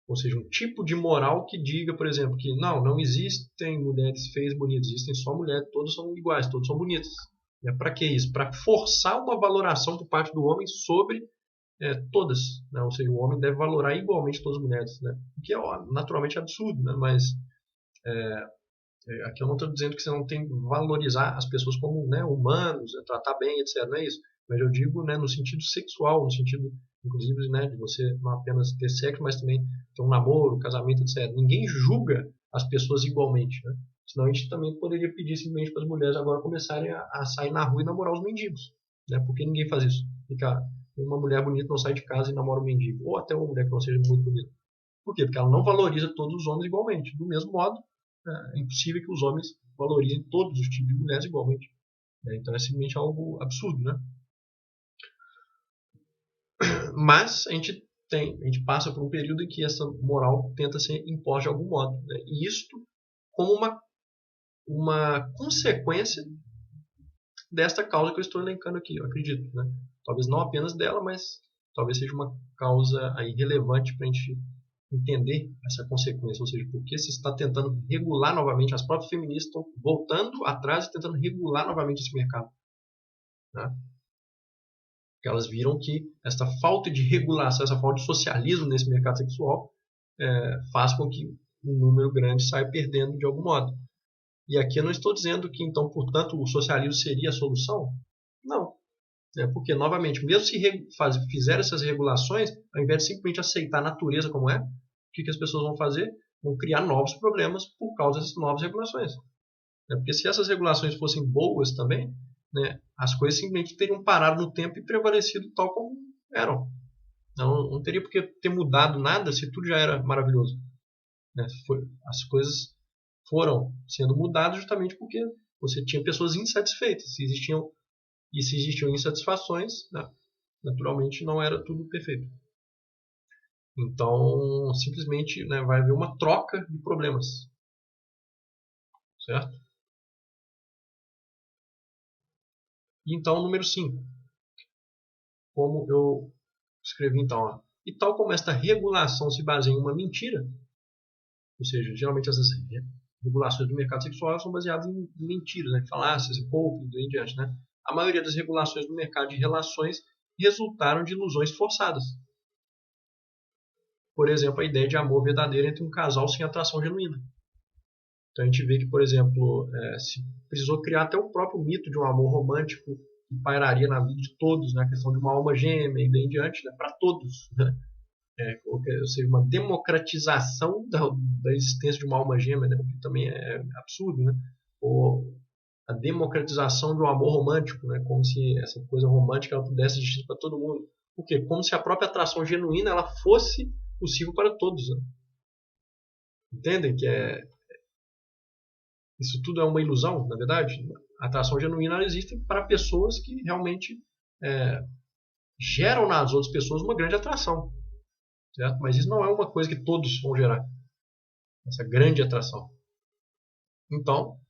Ou seja, um tipo de moral que diga, por exemplo, que não existem mulheres feias bonitas, existem só mulheres, todas são iguais, todas são bonitas. Para que isso? Para forçar uma valoração por parte do homem sobre todas, né? Ou seja, o homem deve valorar igualmente todas as mulheres, né? O que é naturalmente absurdo, né? Mas aqui eu não estou dizendo que você não tem que valorizar as pessoas como, né, humanos, né, tratar bem, etc. Não é isso. Mas eu digo, né, no sentido sexual, no sentido, inclusive, né, de você não apenas ter sexo, mas também ter um namoro, um casamento, etc. Ninguém julga as pessoas igualmente, né? Senão a gente também poderia pedir simplesmente para as mulheres agora começarem a sair na rua e namorar os mendigos, né? Por que ninguém faz isso? Fica uma mulher bonita não sai de casa e namora um mendigo, ou até uma mulher que não seja muito bonita. Por quê? Porque ela não valoriza todos os homens igualmente. Do mesmo modo, é impossível que os homens valorizem todos os tipos de mulheres igualmente. Né? Então é simplesmente algo absurdo, né? Mas a gente passa por um período em que essa moral tenta ser imposta de algum modo. Né? E isto como uma consequência desta causa que eu estou elencando aqui, eu acredito. Né? Talvez não apenas dela, mas talvez seja uma causa aí relevante para a gente entender essa consequência, ou seja, porque se está tentando regular novamente, as próprias feministas estão voltando atrás e tentando regular novamente esse mercado. Né? Porque elas viram que essa falta de regulação, essa falta de socialismo nesse mercado sexual faz com que um número grande saia perdendo de algum modo. E aqui eu não estou dizendo que, então, portanto, o socialismo seria a solução. Não. Porque, novamente, mesmo se fizer essas regulações, ao invés de simplesmente aceitar a natureza como é, o que as pessoas vão fazer? Vão criar novos problemas por causa dessas novas regulações. Porque se essas regulações fossem boas também, né, as coisas simplesmente teriam parado no tempo e prevalecido tal como eram. Não teria por que ter mudado nada se tudo já era maravilhoso. Né? As coisas foram sendo mudadas justamente porque você tinha pessoas insatisfeitas. Se existiam insatisfações, né, naturalmente não era tudo perfeito. Então, simplesmente, né, vai haver uma troca de problemas. Certo? E então, número 5. Como eu escrevi então, ó, e tal como esta regulação se baseia em uma mentira, ou seja, geralmente essas regulações do mercado sexual são baseadas em mentiras, né, falácias, em golpes e daí em diante. Né? A maioria das regulações do mercado de relações resultaram de ilusões forçadas. Por exemplo, a ideia de amor verdadeiro entre um casal sem atração genuína. Então a gente vê que, por exemplo, se precisou criar até o próprio mito de um amor romântico que pairaria na vida de todos, né? A questão de uma alma gêmea e daí em diante, né? Para todos. Né? Ou seja, uma democratização da existência de uma alma gêmea, né? O que também é absurdo. Né? Ou a democratização de um amor romântico, né? Como se essa coisa romântica ela pudesse existir para todo mundo. Por quê? Como se a própria atração genuína ela fosse possível para todos. Né? Entendem que isso tudo é uma ilusão, na verdade? A atração genuína existe para pessoas que realmente geram nas outras pessoas uma grande atração. Certo? Mas isso não é uma coisa que todos vão gerar. Essa grande atração. Então,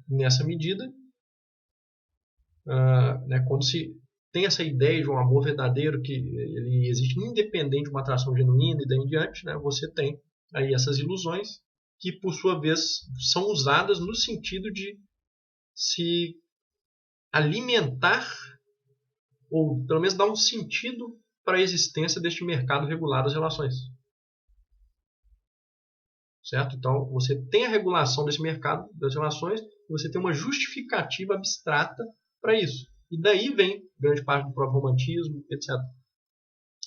nessa medida, né, quando se tem essa ideia de um amor verdadeiro que ele existe independente de uma atração genuína e daí em diante, né, você tem aí essas ilusões que, por sua vez, são usadas no sentido de se alimentar ou pelo menos dar um sentido para a existência deste mercado regulado das relações. Certo? Então, você tem a regulação desse mercado das relações e você tem uma justificativa abstrata para isso. E daí vem grande parte do próprio romantismo, etc.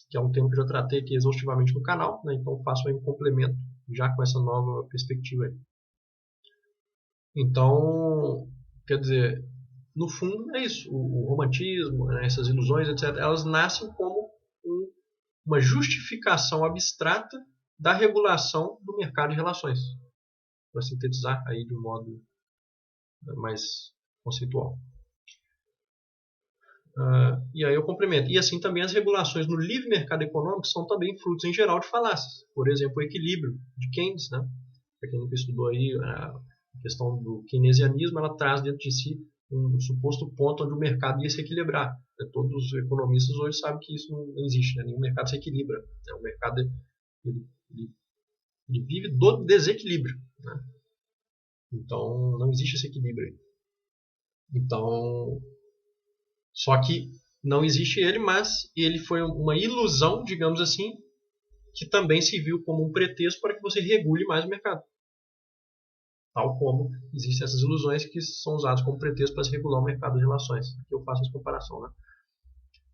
Que é um tema que eu já tratei aqui exaustivamente no canal, né? Então faço aí um complemento já com essa nova perspectiva aí. Então, quer dizer, no fundo é isso. O romantismo, né, essas ilusões, etc., elas nascem como uma justificação abstrata da regulação do mercado de relações. Para sintetizar aí de um modo mais conceitual. E aí eu complemento. E assim também as regulações no livre mercado econômico são também frutos em geral de falácias. Por exemplo, o equilíbrio de Keynes, né? Para quem nunca estudou aí a questão do keynesianismo, ela traz dentro de si um suposto ponto onde o mercado ia se equilibrar. Todos os economistas hoje sabem que isso não existe, né? Nenhum mercado se equilibra. O mercado ele vive do desequilíbrio. Né? Então não existe esse equilíbrio aí. Então, só que Não existe ele, mas ele foi uma ilusão, digamos assim, que também serviu como um pretexto para que você regule mais o mercado. Tal como existem essas ilusões que são usadas como pretexto para se regular o mercado de relações. Aqui eu faço essa comparação. Né?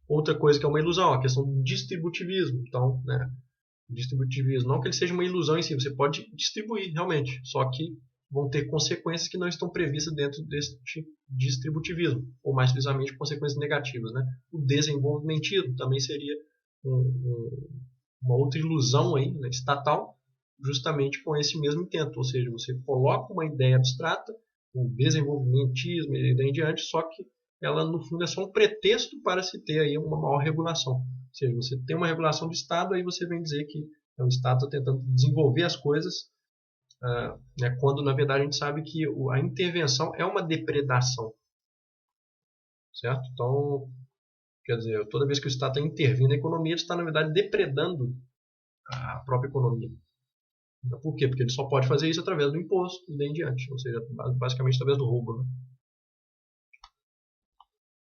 Outra coisa que é uma ilusão, a questão do distributivismo. Então, né, distributivismo, não que ele seja uma ilusão em si, você pode distribuir realmente, só que vão ter consequências que não estão previstas dentro desse distributivismo, ou mais precisamente consequências negativas. Né? O desenvolvimentismo também seria uma outra ilusão aí, né, estatal, justamente com esse mesmo intento, ou seja, você coloca uma ideia abstrata, o desenvolvimentismo e daí em diante, só que ela no fundo é só um pretexto para se ter aí uma maior regulação. Ou seja, você tem uma regulação do Estado, aí você vem dizer que o Estado está tentando desenvolver as coisas, né, quando na verdade a gente sabe que a intervenção é uma depredação. Certo? Então, quer dizer, toda vez que o Estado está intervindo na economia, ele está na verdade depredando a própria economia. Por quê? Porque ele só pode fazer isso através do imposto e daí em diante, ou seja, basicamente através do roubo. Né?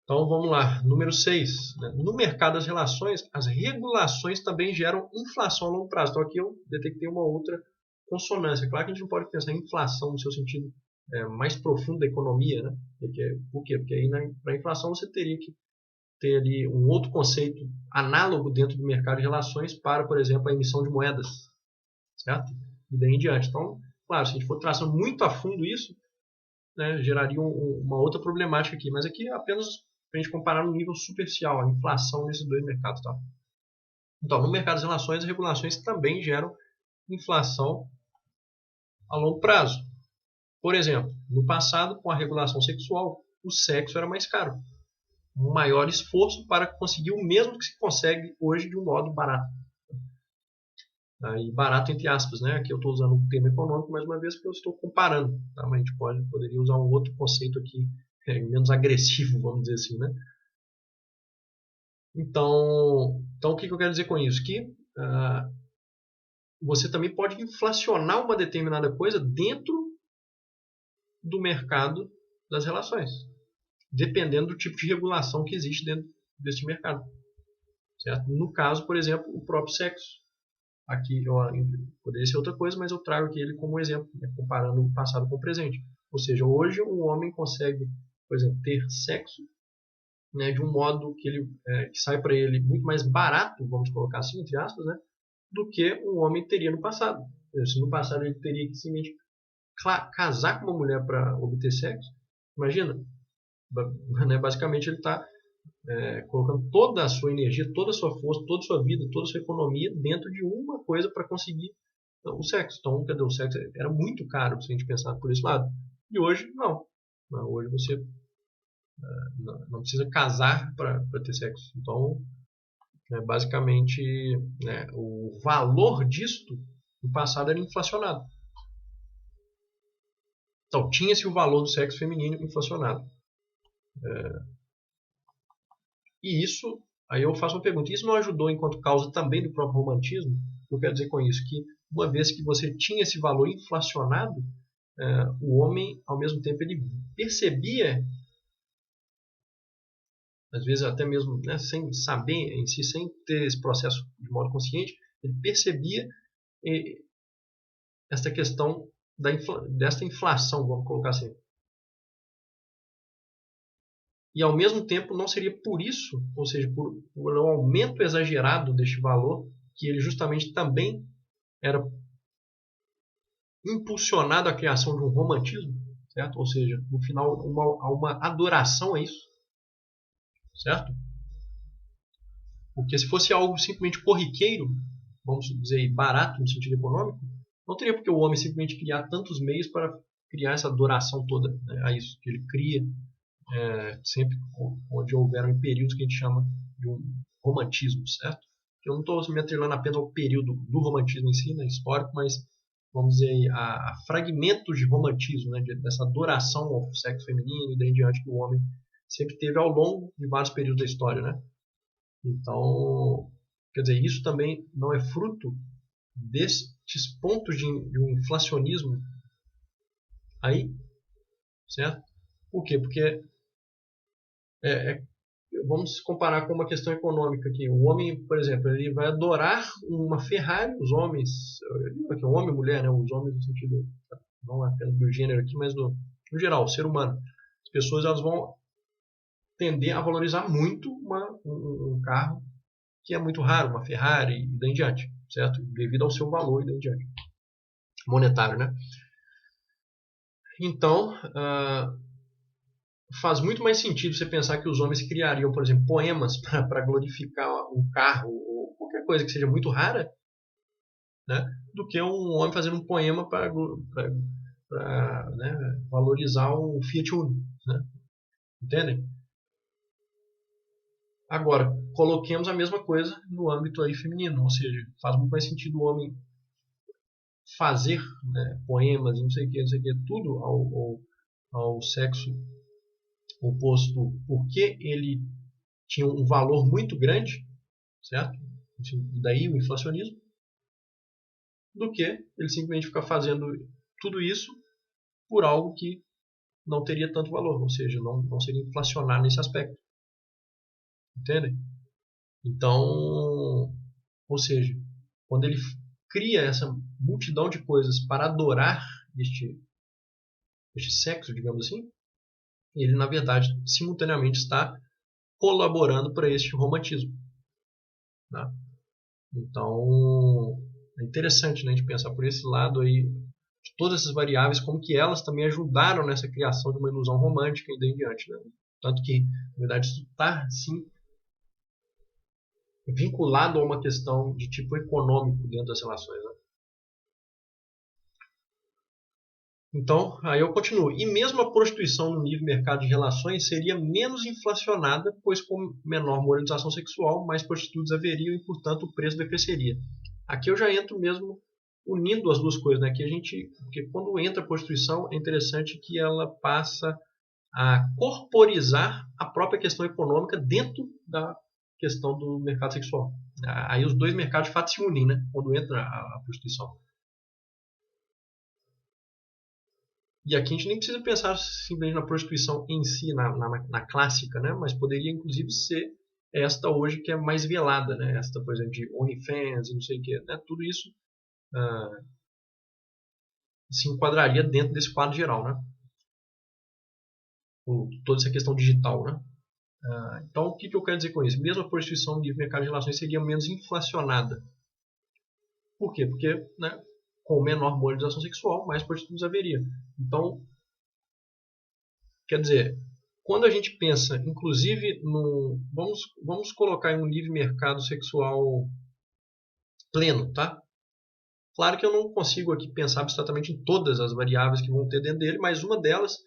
Então vamos lá, número 6. Né? No mercado das relações, as regulações também geram inflação a longo prazo. Então aqui eu detectei uma outra consonância. Claro que a gente não pode pensar em inflação no seu sentido mais profundo da economia. Né? Por quê? Porque aí para a inflação você teria que ter ali um outro conceito análogo dentro do mercado de relações para, por exemplo, a emissão de moedas. Certo? E daí em diante. Então, claro, se a gente for traçando muito a fundo isso, né, geraria uma outra problemática aqui. Mas aqui é apenas para a gente comparar no nível superficial, a inflação nesses dois mercados. Tá? Então, no mercado das relações, as regulações também geram inflação a longo prazo. Por exemplo, no passado, com a regulação sexual, o sexo era mais caro. Um maior esforço para conseguir o mesmo que se consegue hoje de um modo barato. E barato entre aspas, né? Aqui eu estou usando um termo econômico mais uma vez porque eu estou comparando, tá? Mas a gente poderia usar um outro conceito aqui, menos agressivo, vamos dizer assim, né? Então o que eu quero dizer com isso? Que você também pode inflacionar uma determinada coisa dentro do mercado das relações, dependendo do tipo de regulação que existe dentro deste mercado. Certo? No caso, por exemplo, o próprio sexo. Aqui poderia ser outra coisa, mas eu trago aqui ele como exemplo, né, comparando o passado com o presente. Ou seja, hoje um homem consegue, por exemplo, ter sexo, né, de um modo que sai para ele muito mais barato, vamos colocar assim, entre aspas, né, do que um homem teria no passado. Se no passado ele teria que simplesmente casar com uma mulher para obter sexo, imagina, né, basicamente ele está colocando toda a sua energia, toda a sua força, toda a sua vida, toda a sua economia dentro de uma coisa para conseguir o sexo. Então, quer dizer, o sexo era muito caro se a gente pensar por esse lado. E hoje, não. Hoje você não precisa casar para ter sexo. Então, basicamente, né, o valor disto no passado era inflacionado. Então, tinha-se o valor do sexo feminino inflacionado. E isso, aí eu faço uma pergunta, isso não ajudou enquanto causa também do próprio romantismo? O que eu quero dizer com isso? Que uma vez que você tinha esse valor inflacionado, o homem, ao mesmo tempo, ele percebia, às vezes até mesmo sem saber em si, sem ter esse processo de modo consciente, ele percebia esta questão desta inflação, vamos colocar assim. E ao mesmo tempo não seria por isso, ou seja, por um aumento exagerado deste valor, que ele justamente também era impulsionado à criação de um romantismo, certo? Ou seja, no final uma adoração a isso, certo? Porque se fosse algo simplesmente corriqueiro, vamos dizer barato no sentido econômico, não teria porque o homem simplesmente criar tantos meios para criar essa adoração toda, né, a isso que ele cria, sempre onde houveram períodos que a gente chama de um romantismo, certo? Eu não estou me atrelando apenas ao período do romantismo em si, né, histórico, mas vamos dizer a fragmentos de romantismo, né, dessa adoração ao sexo feminino e daí em diante que o homem sempre teve ao longo de vários períodos da história, né? Então, quer dizer, isso também não é fruto destes pontos de um inflacionismo aí, certo? Por quê? Porque vamos comparar com uma questão econômica aqui. O homem, por exemplo, ele vai adorar uma Ferrari, os homens, aqui, homem e mulher, né? Os homens no sentido, não apenas do gênero aqui, mas no geral, o ser humano. As pessoas elas vão tender a valorizar muito um carro que é muito raro, uma Ferrari e daí em diante, certo? Devido ao seu valor e daí em diante. Monetário, né? Então, faz muito mais sentido você pensar que os homens criariam, por exemplo, poemas para glorificar um carro ou qualquer coisa que seja muito rara, né, do que um homem fazendo um poema para né, valorizar o Fiat Uno. Né? Entendem? Agora, coloquemos a mesma coisa no âmbito aí feminino, ou seja, faz muito mais sentido o homem fazer, né, poemas, não sei o que, tudo ao sexo oposto, porque ele tinha um valor muito grande, certo? E daí o inflacionismo, do que ele simplesmente ficar fazendo tudo isso por algo que não teria tanto valor, ou seja, não seria inflacionário nesse aspecto. Entendem? Então, ou seja, quando ele cria essa multidão de coisas para adorar este sexo, digamos assim, ele, na verdade, simultaneamente está colaborando para este romantismo. Né? Então, é interessante, né, a gente pensar por esse lado aí, de todas essas variáveis, como que elas também ajudaram nessa criação de uma ilusão romântica e daí em diante. Né? Tanto que, na verdade, isso está, sim, vinculado a uma questão de tipo econômico dentro das relações. Né? Então, aí eu continuo. E mesmo a prostituição no nível mercado de relações seria menos inflacionada, pois com menor moralização sexual, mais prostitutas haveriam e, portanto, o preço decresceria. Aqui eu já entro mesmo unindo as duas coisas, né? Porque quando entra a prostituição, é interessante que ela passa a corporizar a própria questão econômica dentro da questão do mercado sexual. Aí os dois mercados de fato se unem, né? Quando entra a prostituição. E aqui a gente nem precisa pensar simplesmente na prostituição em si, na clássica, né? Mas poderia inclusive ser esta hoje que é mais velada, né? Esta, por exemplo, de OnlyFans e não sei o que, né? Tudo isso se enquadraria dentro desse quadro geral, né? Toda essa questão digital, né? Então, o que eu quero dizer com isso? Mesmo a prostituição de mercado de relações seria menos inflacionada. Por quê? Porque, né, com menor moralização sexual, mais prostitutas haveria. Então, quer dizer, quando a gente pensa, inclusive, vamos colocar em um livre mercado sexual pleno, tá? Claro que eu não consigo aqui pensar abstratamente em todas as variáveis que vão ter dentro dele, mas uma delas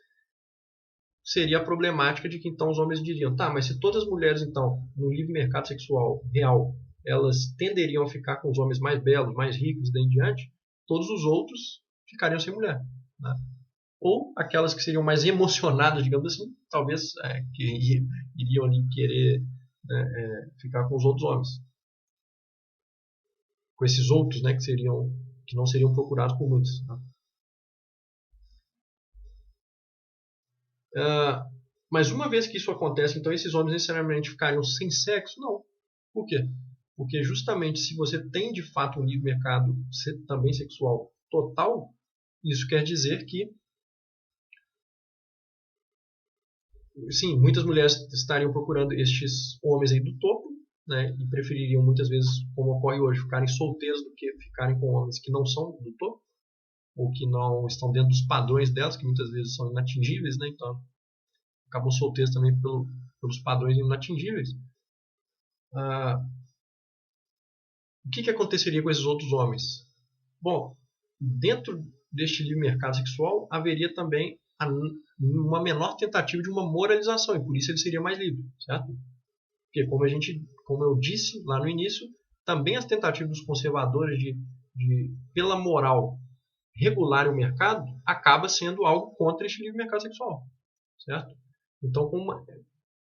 seria a problemática de que então os homens diriam, tá, mas se todas as mulheres então no livre mercado sexual real elas tenderiam a ficar com os homens mais belos, mais ricos e daí em diante, todos os outros ficariam sem mulher, né? Ou aquelas que seriam mais emocionadas, digamos assim, talvez que iriam ali querer, né, ficar com os outros homens, com esses outros, né, que não seriam procurados por muitos, né? Mas uma vez que isso acontece, então esses homens necessariamente ficariam sem sexo? Não. Por quê? Porque justamente se você tem de fato um livre mercado também sexual total, isso quer dizer que, sim, muitas mulheres estariam procurando estes homens aí do topo, né, e prefeririam muitas vezes, como ocorre hoje, ficarem solteiras do que ficarem com homens que não são do topo, ou que não estão dentro dos padrões delas, que muitas vezes são inatingíveis, né, então acabam solteiros também pelos padrões inatingíveis. O que aconteceria com esses outros homens? Bom, dentro deste livre mercado sexual haveria também uma menor tentativa de uma moralização e por isso ele seria mais livre, certo? Porque como eu disse lá no início, também as tentativas dos conservadores de pela moral regular o mercado acaba sendo algo contra este livre mercado sexual, certo? Então,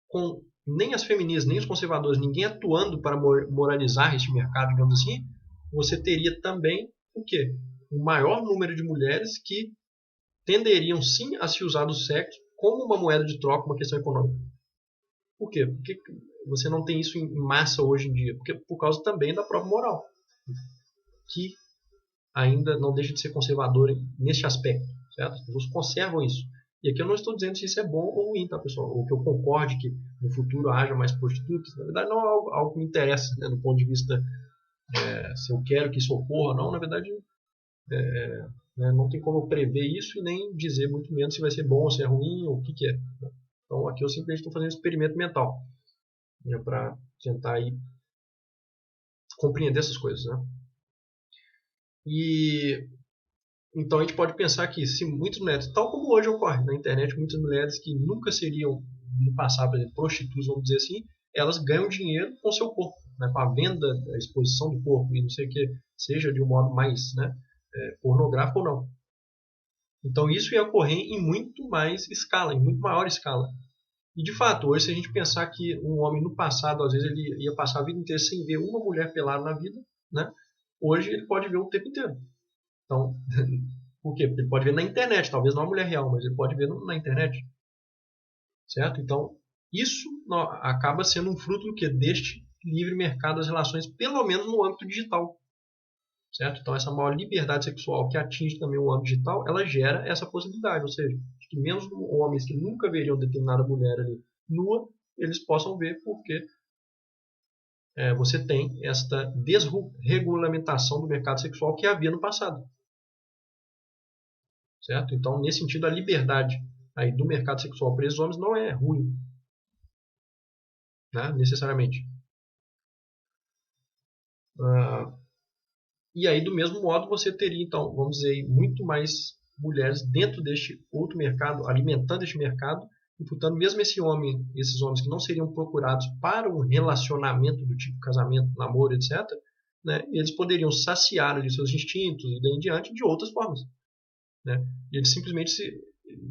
com nem as feministas, nem os conservadores, ninguém atuando para moralizar este mercado, digamos assim, você teria também o quê? Um maior número de mulheres que tenderiam sim a se usar do sexo como uma moeda de troca, uma questão econômica. Por quê? Porque você não tem isso em massa hoje em dia? Porque por causa também da própria moral, que ainda não deixa de ser conservadora neste aspecto, certo? As pessoas conservam isso. E aqui eu não estou dizendo se isso é bom ou ruim, tá, pessoal? Ou que eu concorde que no futuro haja mais prostitutas. Na verdade, não é algo que me interessa, né, do ponto de vista se eu quero que isso ocorra ou não. Na verdade, não tem como eu prever isso e nem dizer muito menos se vai ser bom ou se é ruim ou o que é. Então, aqui eu simplesmente estou fazendo um experimento mental, né, para tentar aí compreender essas coisas, né? E então a gente pode pensar que se muitas mulheres, tal como hoje ocorre na internet, muitas mulheres que nunca seriam no passado, por exemplo, prostitutas, vamos dizer assim, elas ganham dinheiro com o seu corpo, né, com a venda, a exposição do corpo e não sei o que, seja de um modo mais, né, pornográfico ou não. Então isso ia ocorrer em muito mais escala, em muito maior escala. E de fato, hoje se a gente pensar que um homem no passado, às vezes ele ia passar a vida inteira sem ver uma mulher pelada na vida, né? Hoje ele pode ver o tempo inteiro. Então, por quê? Porque ele pode ver na internet, talvez não a mulher real, mas ele pode ver na internet, certo? Então, isso acaba sendo um fruto do que? Deste livre mercado das relações, pelo menos no âmbito digital, certo? Então, essa maior liberdade sexual que atinge também o âmbito digital, ela gera essa possibilidade, ou seja, de que menos homens que nunca veriam determinada mulher ali nua, eles possam ver porque você tem esta desregulamentação do mercado sexual que havia no passado, certo? Então, nesse sentido, a liberdade aí do mercado sexual para esses homens não é ruim, né? Necessariamente. E aí, do mesmo modo, você teria, então, vamos dizer, muito mais mulheres dentro deste outro mercado, alimentando este mercado, e, portanto, mesmo esses homens que não seriam procurados para um relacionamento do tipo casamento, namoro, etc., né, eles poderiam saciar ali seus instintos e daí em diante de outras formas. Né? E eles simplesmente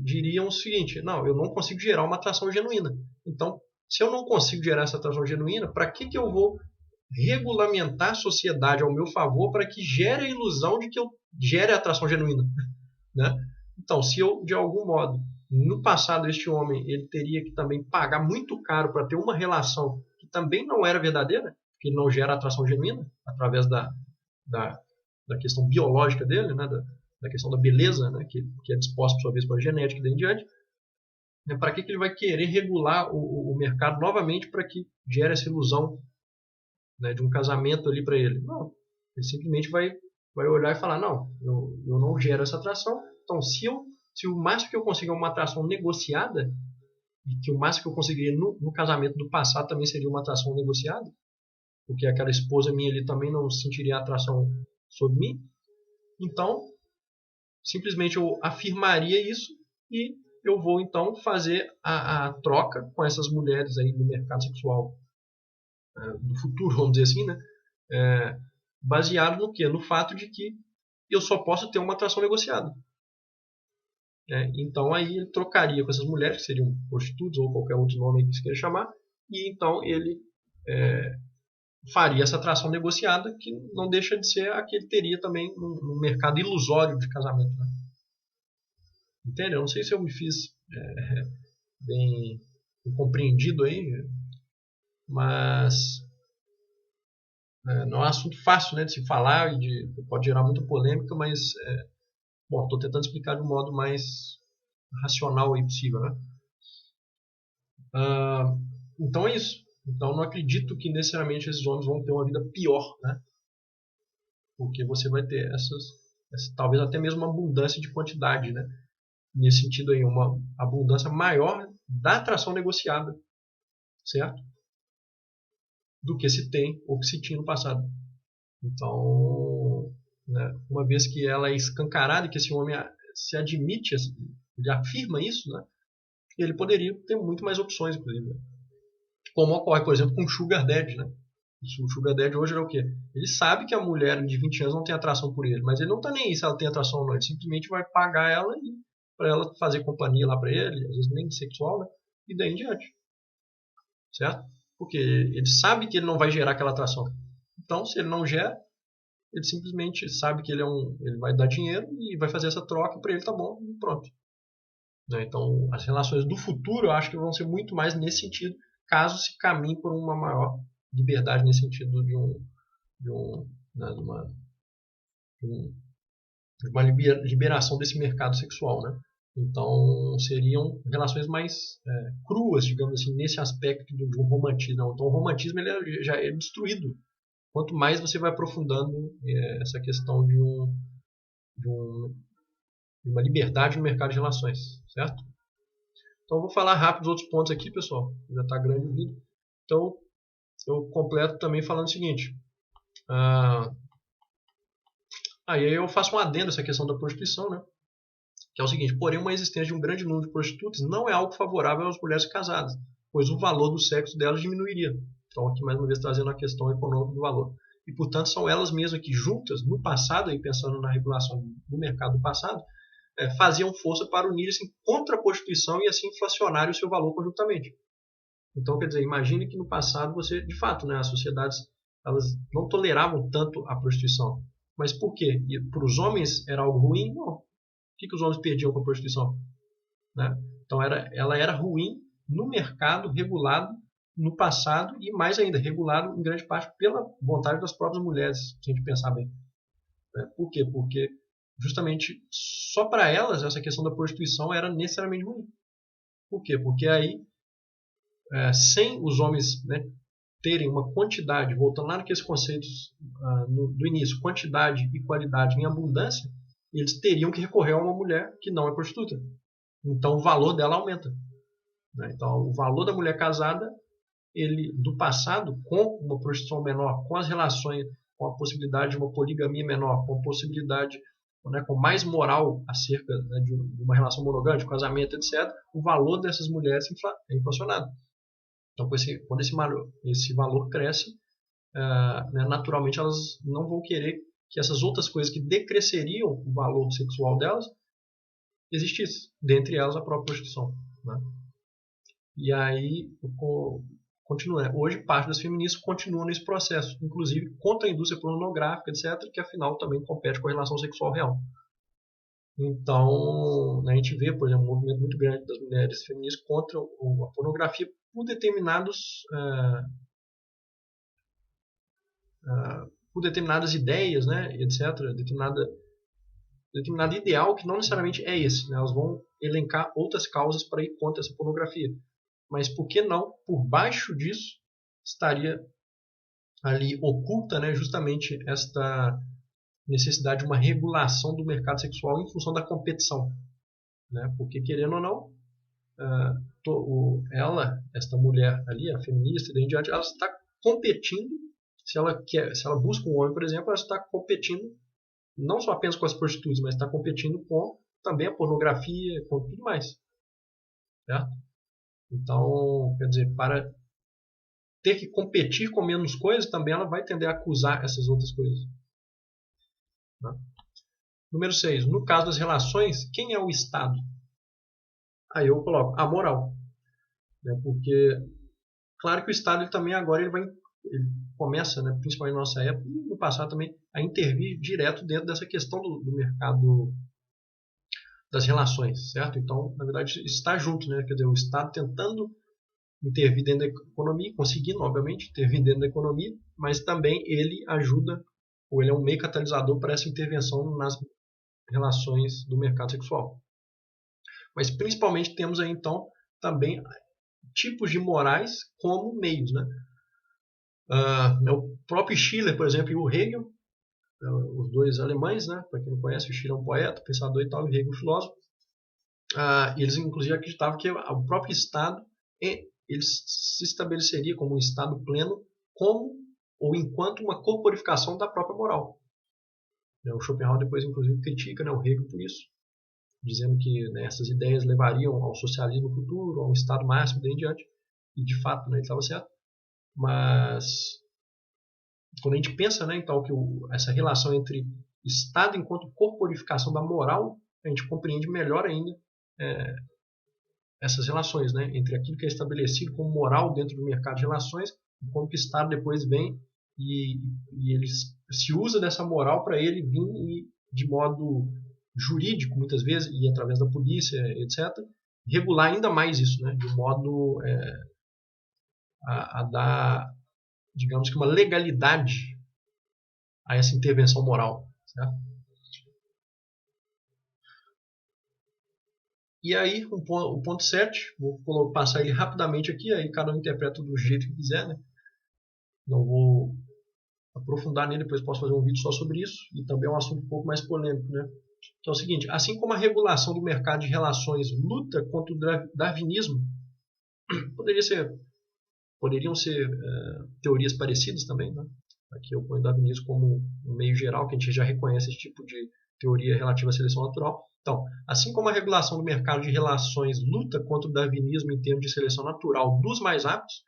diriam o seguinte: não, eu não consigo gerar uma atração genuína. Então, se eu não consigo gerar essa atração genuína, para que eu vou regulamentar a sociedade ao meu favor para que gere a ilusão de que eu gere a atração genuína? Né? Então, se eu, de algum modo, no passado, este homem ele teria que também pagar muito caro para ter uma relação que também não era verdadeira, que ele não gera atração genuína, através da questão biológica dele, né? Da questão da beleza, né? que é disposta, por sua vez, pela genética e daí em diante, né? Para que ele vai querer regular o mercado novamente para que gere essa ilusão, né, de um casamento ali para ele? Não, ele simplesmente vai olhar e falar: não, eu não gero essa atração, então se o máximo que eu conseguir é uma atração negociada, e que o máximo que eu conseguiria no casamento do passado também seria uma atração negociada, porque aquela esposa minha ali também não sentiria atração sobre mim, então simplesmente eu afirmaria isso e eu vou então fazer a troca com essas mulheres aí do mercado sexual do futuro, vamos dizer assim, né? Baseado no quê? No fato de que eu só posso ter uma atração negociada. Então aí ele trocaria com essas mulheres, que seriam prostitutas ou qualquer outro nome que se queira chamar, e então ele faria essa atração negociada, que não deixa de ser a que ele teria também no mercado ilusório de casamento. Né? Entende? Eu não sei se eu me fiz bem compreendido aí, mas não é um assunto fácil, né, de se falar e pode gerar muita polêmica, mas bom, estou tentando explicar de um modo mais racional aí possível, né? Então é isso. Então não acredito que necessariamente esses homens vão ter uma vida pior, né? Porque você vai ter talvez até mesmo uma abundância de quantidade, né? Nesse sentido aí, uma abundância maior da atração negociada, certo? Do que se tem ou que se tinha no passado. Então, né, uma vez que ela é escancarada e que esse homem se admite, ele afirma isso, né? Ele poderia ter muito mais opções, inclusive. Como ocorre, por exemplo, com o Sugar Daddy, né? O Sugar Daddy hoje é o quê? Ele sabe que a mulher de 20 anos não tem atração por ele, mas ele não tá nem aí se ela tem atração ou não. Ele simplesmente vai pagar ela para ela fazer companhia lá para ele, às vezes nem sexual, né? E daí em diante. Certo? Porque ele sabe que ele não vai gerar aquela atração. Então, se ele não gera, ele simplesmente sabe que ele vai dar dinheiro e vai fazer essa troca, para ele tá bom e pronto. Né? Então, as relações do futuro eu acho que vão ser muito mais nesse sentido caso se caminhe por uma maior liberdade nesse sentido né, de uma liberação desse mercado sexual, né? Então seriam relações mais cruas, digamos assim, nesse aspecto de um romantismo. Então o romantismo ele já é destruído. Quanto mais você vai aprofundando essa questão de uma liberdade no mercado de relações, certo? Então eu vou falar rápido os outros pontos aqui, pessoal. Já está grande o vídeo. Então eu completo também falando o seguinte. E aí eu faço um adendo a essa questão da prostituição, né? Que é o seguinte: porém, uma existência de um grande número de prostitutas não é algo favorável às mulheres casadas, pois o valor do sexo delas diminuiria. Então, aqui mais uma vez trazendo a questão econômica do valor. E, portanto, são elas mesmas que juntas, no passado, aí pensando na regulação do mercado do passado, faziam força para unir-se contra a prostituição e assim inflacionar o seu valor conjuntamente. Então, quer dizer, imagine que no passado você, de fato, né, as sociedades elas não toleravam tanto a prostituição. Mas por quê? E para os homens era algo ruim? Não. O que os homens perdiam com a prostituição? Né? Então ela era ruim no mercado regulado no passado e mais ainda regulado em grande parte pela vontade das próprias mulheres, se a gente pensar bem. Né? Por quê? Porque justamente só para elas essa questão da prostituição era necessariamente ruim. Por quê? Porque aí sem os homens, né, terem uma quantidade, voltando lá naqueles conceitos do início, quantidade e qualidade em abundância, eles teriam que recorrer a uma mulher que não é prostituta. Então o valor dela aumenta. Né? Então o valor da mulher casada, ele do passado, com uma prostituição menor, com as relações, com a possibilidade de uma poligamia menor, com a possibilidade, né, com mais moral acerca, né, de uma relação monogâmica, de casamento, etc., o valor dessas mulheres é inflacionado. Então quando esse valor cresce, né, naturalmente elas não vão querer que essas outras coisas que decresceriam o valor sexual delas existisse, dentre elas a própria prostituição. Né? E aí, continua. Hoje, parte das feministas continuam nesse processo, inclusive contra a indústria pornográfica, etc., que afinal também compete com a relação sexual real. Então, a gente vê, por exemplo, um movimento muito grande das mulheres feministas contra a pornografia por determinadas ideias, né, etc., determinado ideal que não necessariamente é esse. Né? Elas vão elencar outras causas para ir contra essa pornografia. Mas por que não, por baixo disso, estaria ali oculta, né, justamente esta necessidade de uma regulação do mercado sexual em função da competição. Né? Porque, querendo ou não, esta mulher ali, a feminista, ela está competindo, se ela busca um homem, por exemplo, ela está competindo não só apenas com as prostitutas, mas está competindo com também a pornografia, com tudo mais. Certo? Então, quer dizer, para ter que competir com menos coisas, também ela vai tender a acusar essas outras coisas. Né? Número 6. No caso das relações, quem é o Estado? Aí eu coloco a moral. Né? Porque, claro que o Estado ele também agora ele começa, né, principalmente na nossa época, e no passado também, a intervir direto dentro dessa questão do mercado das relações, certo? Então, na verdade, está junto, né? Quer dizer, o Estado tentando intervir dentro da economia, conseguindo, obviamente, intervir dentro da economia, mas também ele ajuda, ou ele é um meio catalisador para essa intervenção nas relações do mercado sexual. Mas, principalmente, temos aí, então, também tipos de morais como meios, né? O próprio Schiller, por exemplo, e o Hegel, os dois alemães, né? Para quem não conhece, o Schiller é um poeta, pensador e tal, e o Hegel filósofo. Eles inclusive acreditavam que o próprio Estado ele se estabeleceria como um Estado pleno como ou enquanto uma corporificação da própria moral. O Schopenhauer depois inclusive critica, né, o Hegel por isso, dizendo que, né, essas ideias levariam ao socialismo futuro, a um Estado máximo daí em diante, e de fato, né, ele estava certo. Mas quando a gente pensa, né, então, que essa relação entre Estado enquanto corporificação da moral, a gente compreende melhor ainda essas relações, né, entre aquilo que é estabelecido como moral dentro do mercado de relações e como que o Estado depois vem e ele se usa dessa moral para ele vir de modo jurídico, muitas vezes, e através da polícia, etc., regular ainda mais isso, né, de um modo a dar, digamos que uma legalidade a essa intervenção moral, certo? E aí, o ponto 7, vou passar ele rapidamente aqui, aí cada um interpreta do jeito que quiser, né? Não vou aprofundar nele, depois posso fazer um vídeo só sobre isso, e também é um assunto um pouco mais polêmico, né? Que é o seguinte, assim como a regulação do mercado de relações luta contra o darwinismo, poderiam ser teorias parecidas também, né? Aqui eu ponho o darwinismo como um meio geral, que a gente já reconhece esse tipo de teoria relativa à seleção natural. Então, assim como a regulação do mercado de relações luta contra o darwinismo em termos de seleção natural dos mais aptos,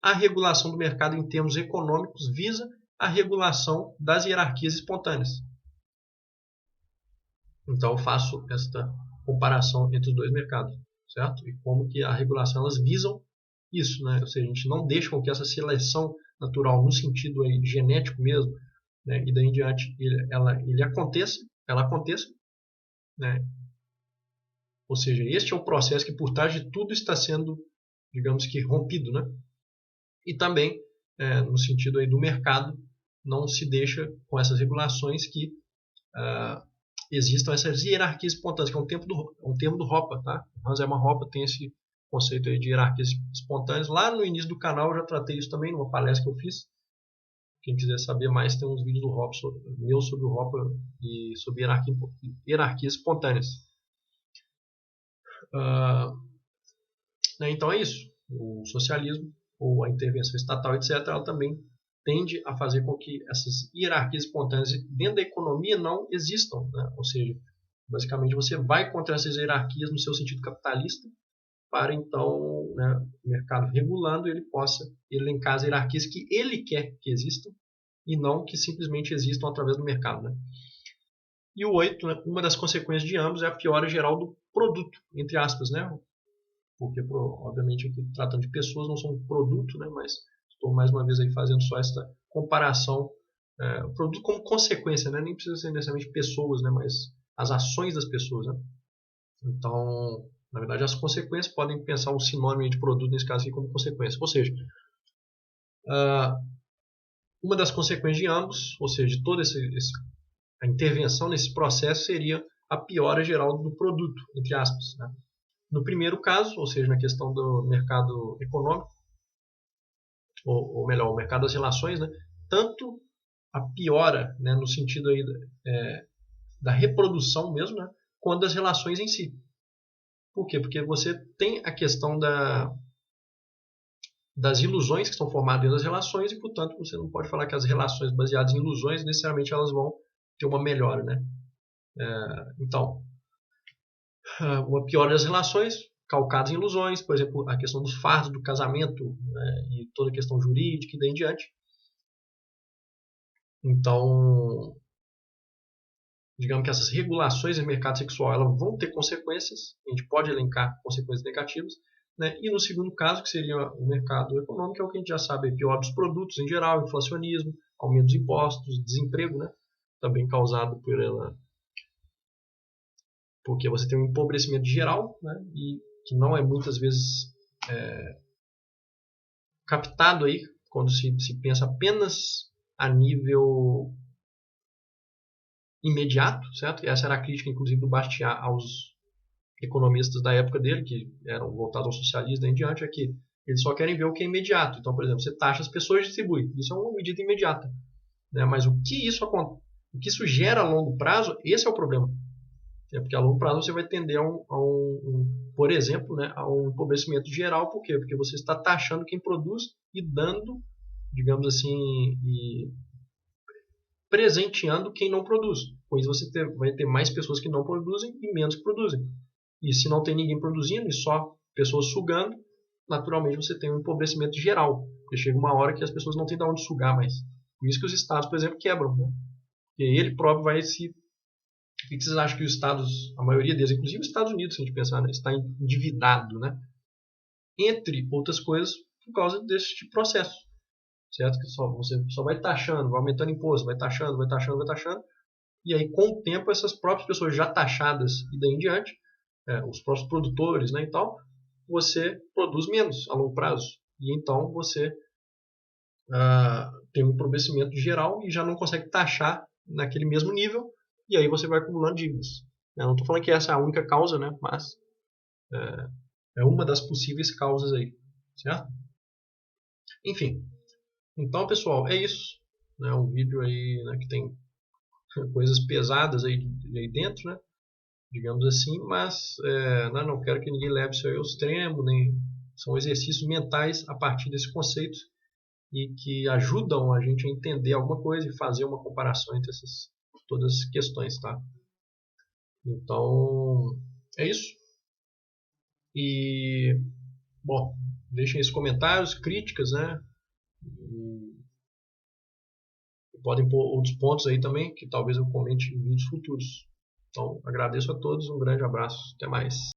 a regulação do mercado em termos econômicos visa a regulação das hierarquias espontâneas. Então, eu faço esta comparação entre os dois mercados, certo? E como que a regulação elas visam isso, né? Ou seja, a gente não deixa com que essa seleção natural, no sentido aí genético mesmo, né? E daí em diante, ela aconteça, né? Ou seja, este é o processo que por trás de tudo está sendo, digamos que, rompido, né? E também, no sentido aí do mercado, não se deixa com essas regulações que existam essas hierarquias espontâneas, que é um termo do Hoppe, tá? Hans Hermann Hoppe tem esse conceito aí de hierarquias espontâneas. Lá no início do canal eu já tratei isso também, numa palestra que eu fiz. Quem quiser saber mais, tem uns vídeos do Hoppe, meu sobre o Hoppe e sobre hierarquias espontâneas. Então é isso. O socialismo, ou a intervenção estatal, etc., ela também tende a fazer com que essas hierarquias espontâneas dentro da economia não existam, né? Ou seja, basicamente você vai contra essas hierarquias no seu sentido capitalista, para então, né, o mercado regulando ele possa elencar as hierarquias que ele quer que existam e não que simplesmente existam através do mercado, né? E o 8, né, uma das consequências de ambos é a piora geral do produto, entre aspas, né? Porque, obviamente, aqui tratando de pessoas, não são um produto, né? Mas estou mais uma vez aí fazendo só esta comparação, o produto como consequência, né? Nem precisa ser necessariamente pessoas, né? Mas as ações das pessoas, né? Então, na verdade, as consequências podem pensar um sinônimo de produto nesse caso aqui como consequência. Ou seja, uma das consequências de ambos, ou seja, de toda a intervenção nesse processo seria a piora geral do produto, entre aspas, né? No primeiro caso, ou seja, na questão do mercado econômico, ou melhor, o mercado das relações, né? Tanto a piora, né, no sentido aí da reprodução mesmo, né, quanto das relações em si. Por quê? Porque você tem a questão das ilusões que são formadas dentro das relações e, portanto, você não pode falar que as relações baseadas em ilusões necessariamente elas vão ter uma melhora, né? Então, uma piora das relações calcadas em ilusões, por exemplo, a questão dos fardos do casamento, né, e toda a questão jurídica e daí em diante. Então, digamos que essas regulações no mercado sexual elas vão ter consequências, a gente pode elencar consequências negativas, né? E no segundo caso, que seria o mercado econômico, é o que a gente já sabe, pior dos produtos em geral, inflacionismo, aumento dos impostos, desemprego, né? Também causado porque você tem um empobrecimento geral, né? E que não é muitas vezes captado aí quando se pensa apenas a nível imediato, certo? E essa era a crítica, inclusive, do Bastiat aos economistas da época dele, que eram voltados ao socialismo e em diante, é que eles só querem ver o que é imediato. Então, por exemplo, você taxa as pessoas e distribui. Isso é uma medida imediata. Né? Mas o que isso gera a longo prazo, esse é o problema. Porque a longo prazo você vai tender por exemplo, né, a um empobrecimento geral. Por quê? Porque você está taxando quem produz e dando, digamos assim, e presenteando quem não produz. Com isso você vai ter mais pessoas que não produzem e menos que produzem. E se não tem ninguém produzindo e só pessoas sugando, naturalmente você tem um empobrecimento geral. Porque chega uma hora que as pessoas não têm de onde sugar mais. Por isso que os estados, por exemplo, quebram. Né? E ele próprio vai se... O que vocês acham que os estados, a maioria deles, inclusive os Estados Unidos, se a gente pensar, né, está endividado, né? Entre outras coisas, por causa desse tipo de processo. Certo? Que você só vai taxando, vai aumentando imposto, vai taxando, vai taxando, vai taxando. E aí, com o tempo, essas próprias pessoas já taxadas e daí em diante, os próprios produtores, né, e tal, você produz menos a longo prazo. e então você tem um empobrecimento geral e já não consegue taxar naquele mesmo nível, e aí você vai acumulando dívidas. Eu não estou falando que essa é a única causa, né, mas é uma das possíveis causas aí, certo? Enfim, então pessoal, é isso. Né, um vídeo aí, né, que tem coisas pesadas aí dentro, né, digamos assim, mas não quero que ninguém leve isso aí ao extremo, nem são exercícios mentais a partir desse conceito e que ajudam a gente a entender alguma coisa e fazer uma comparação entre todas as questões, tá? Então, é isso. E, bom, deixem aí os comentários, críticas, né? E podem pôr outros pontos aí também, que talvez eu comente em vídeos futuros. Então, agradeço a todos, um grande abraço, até mais.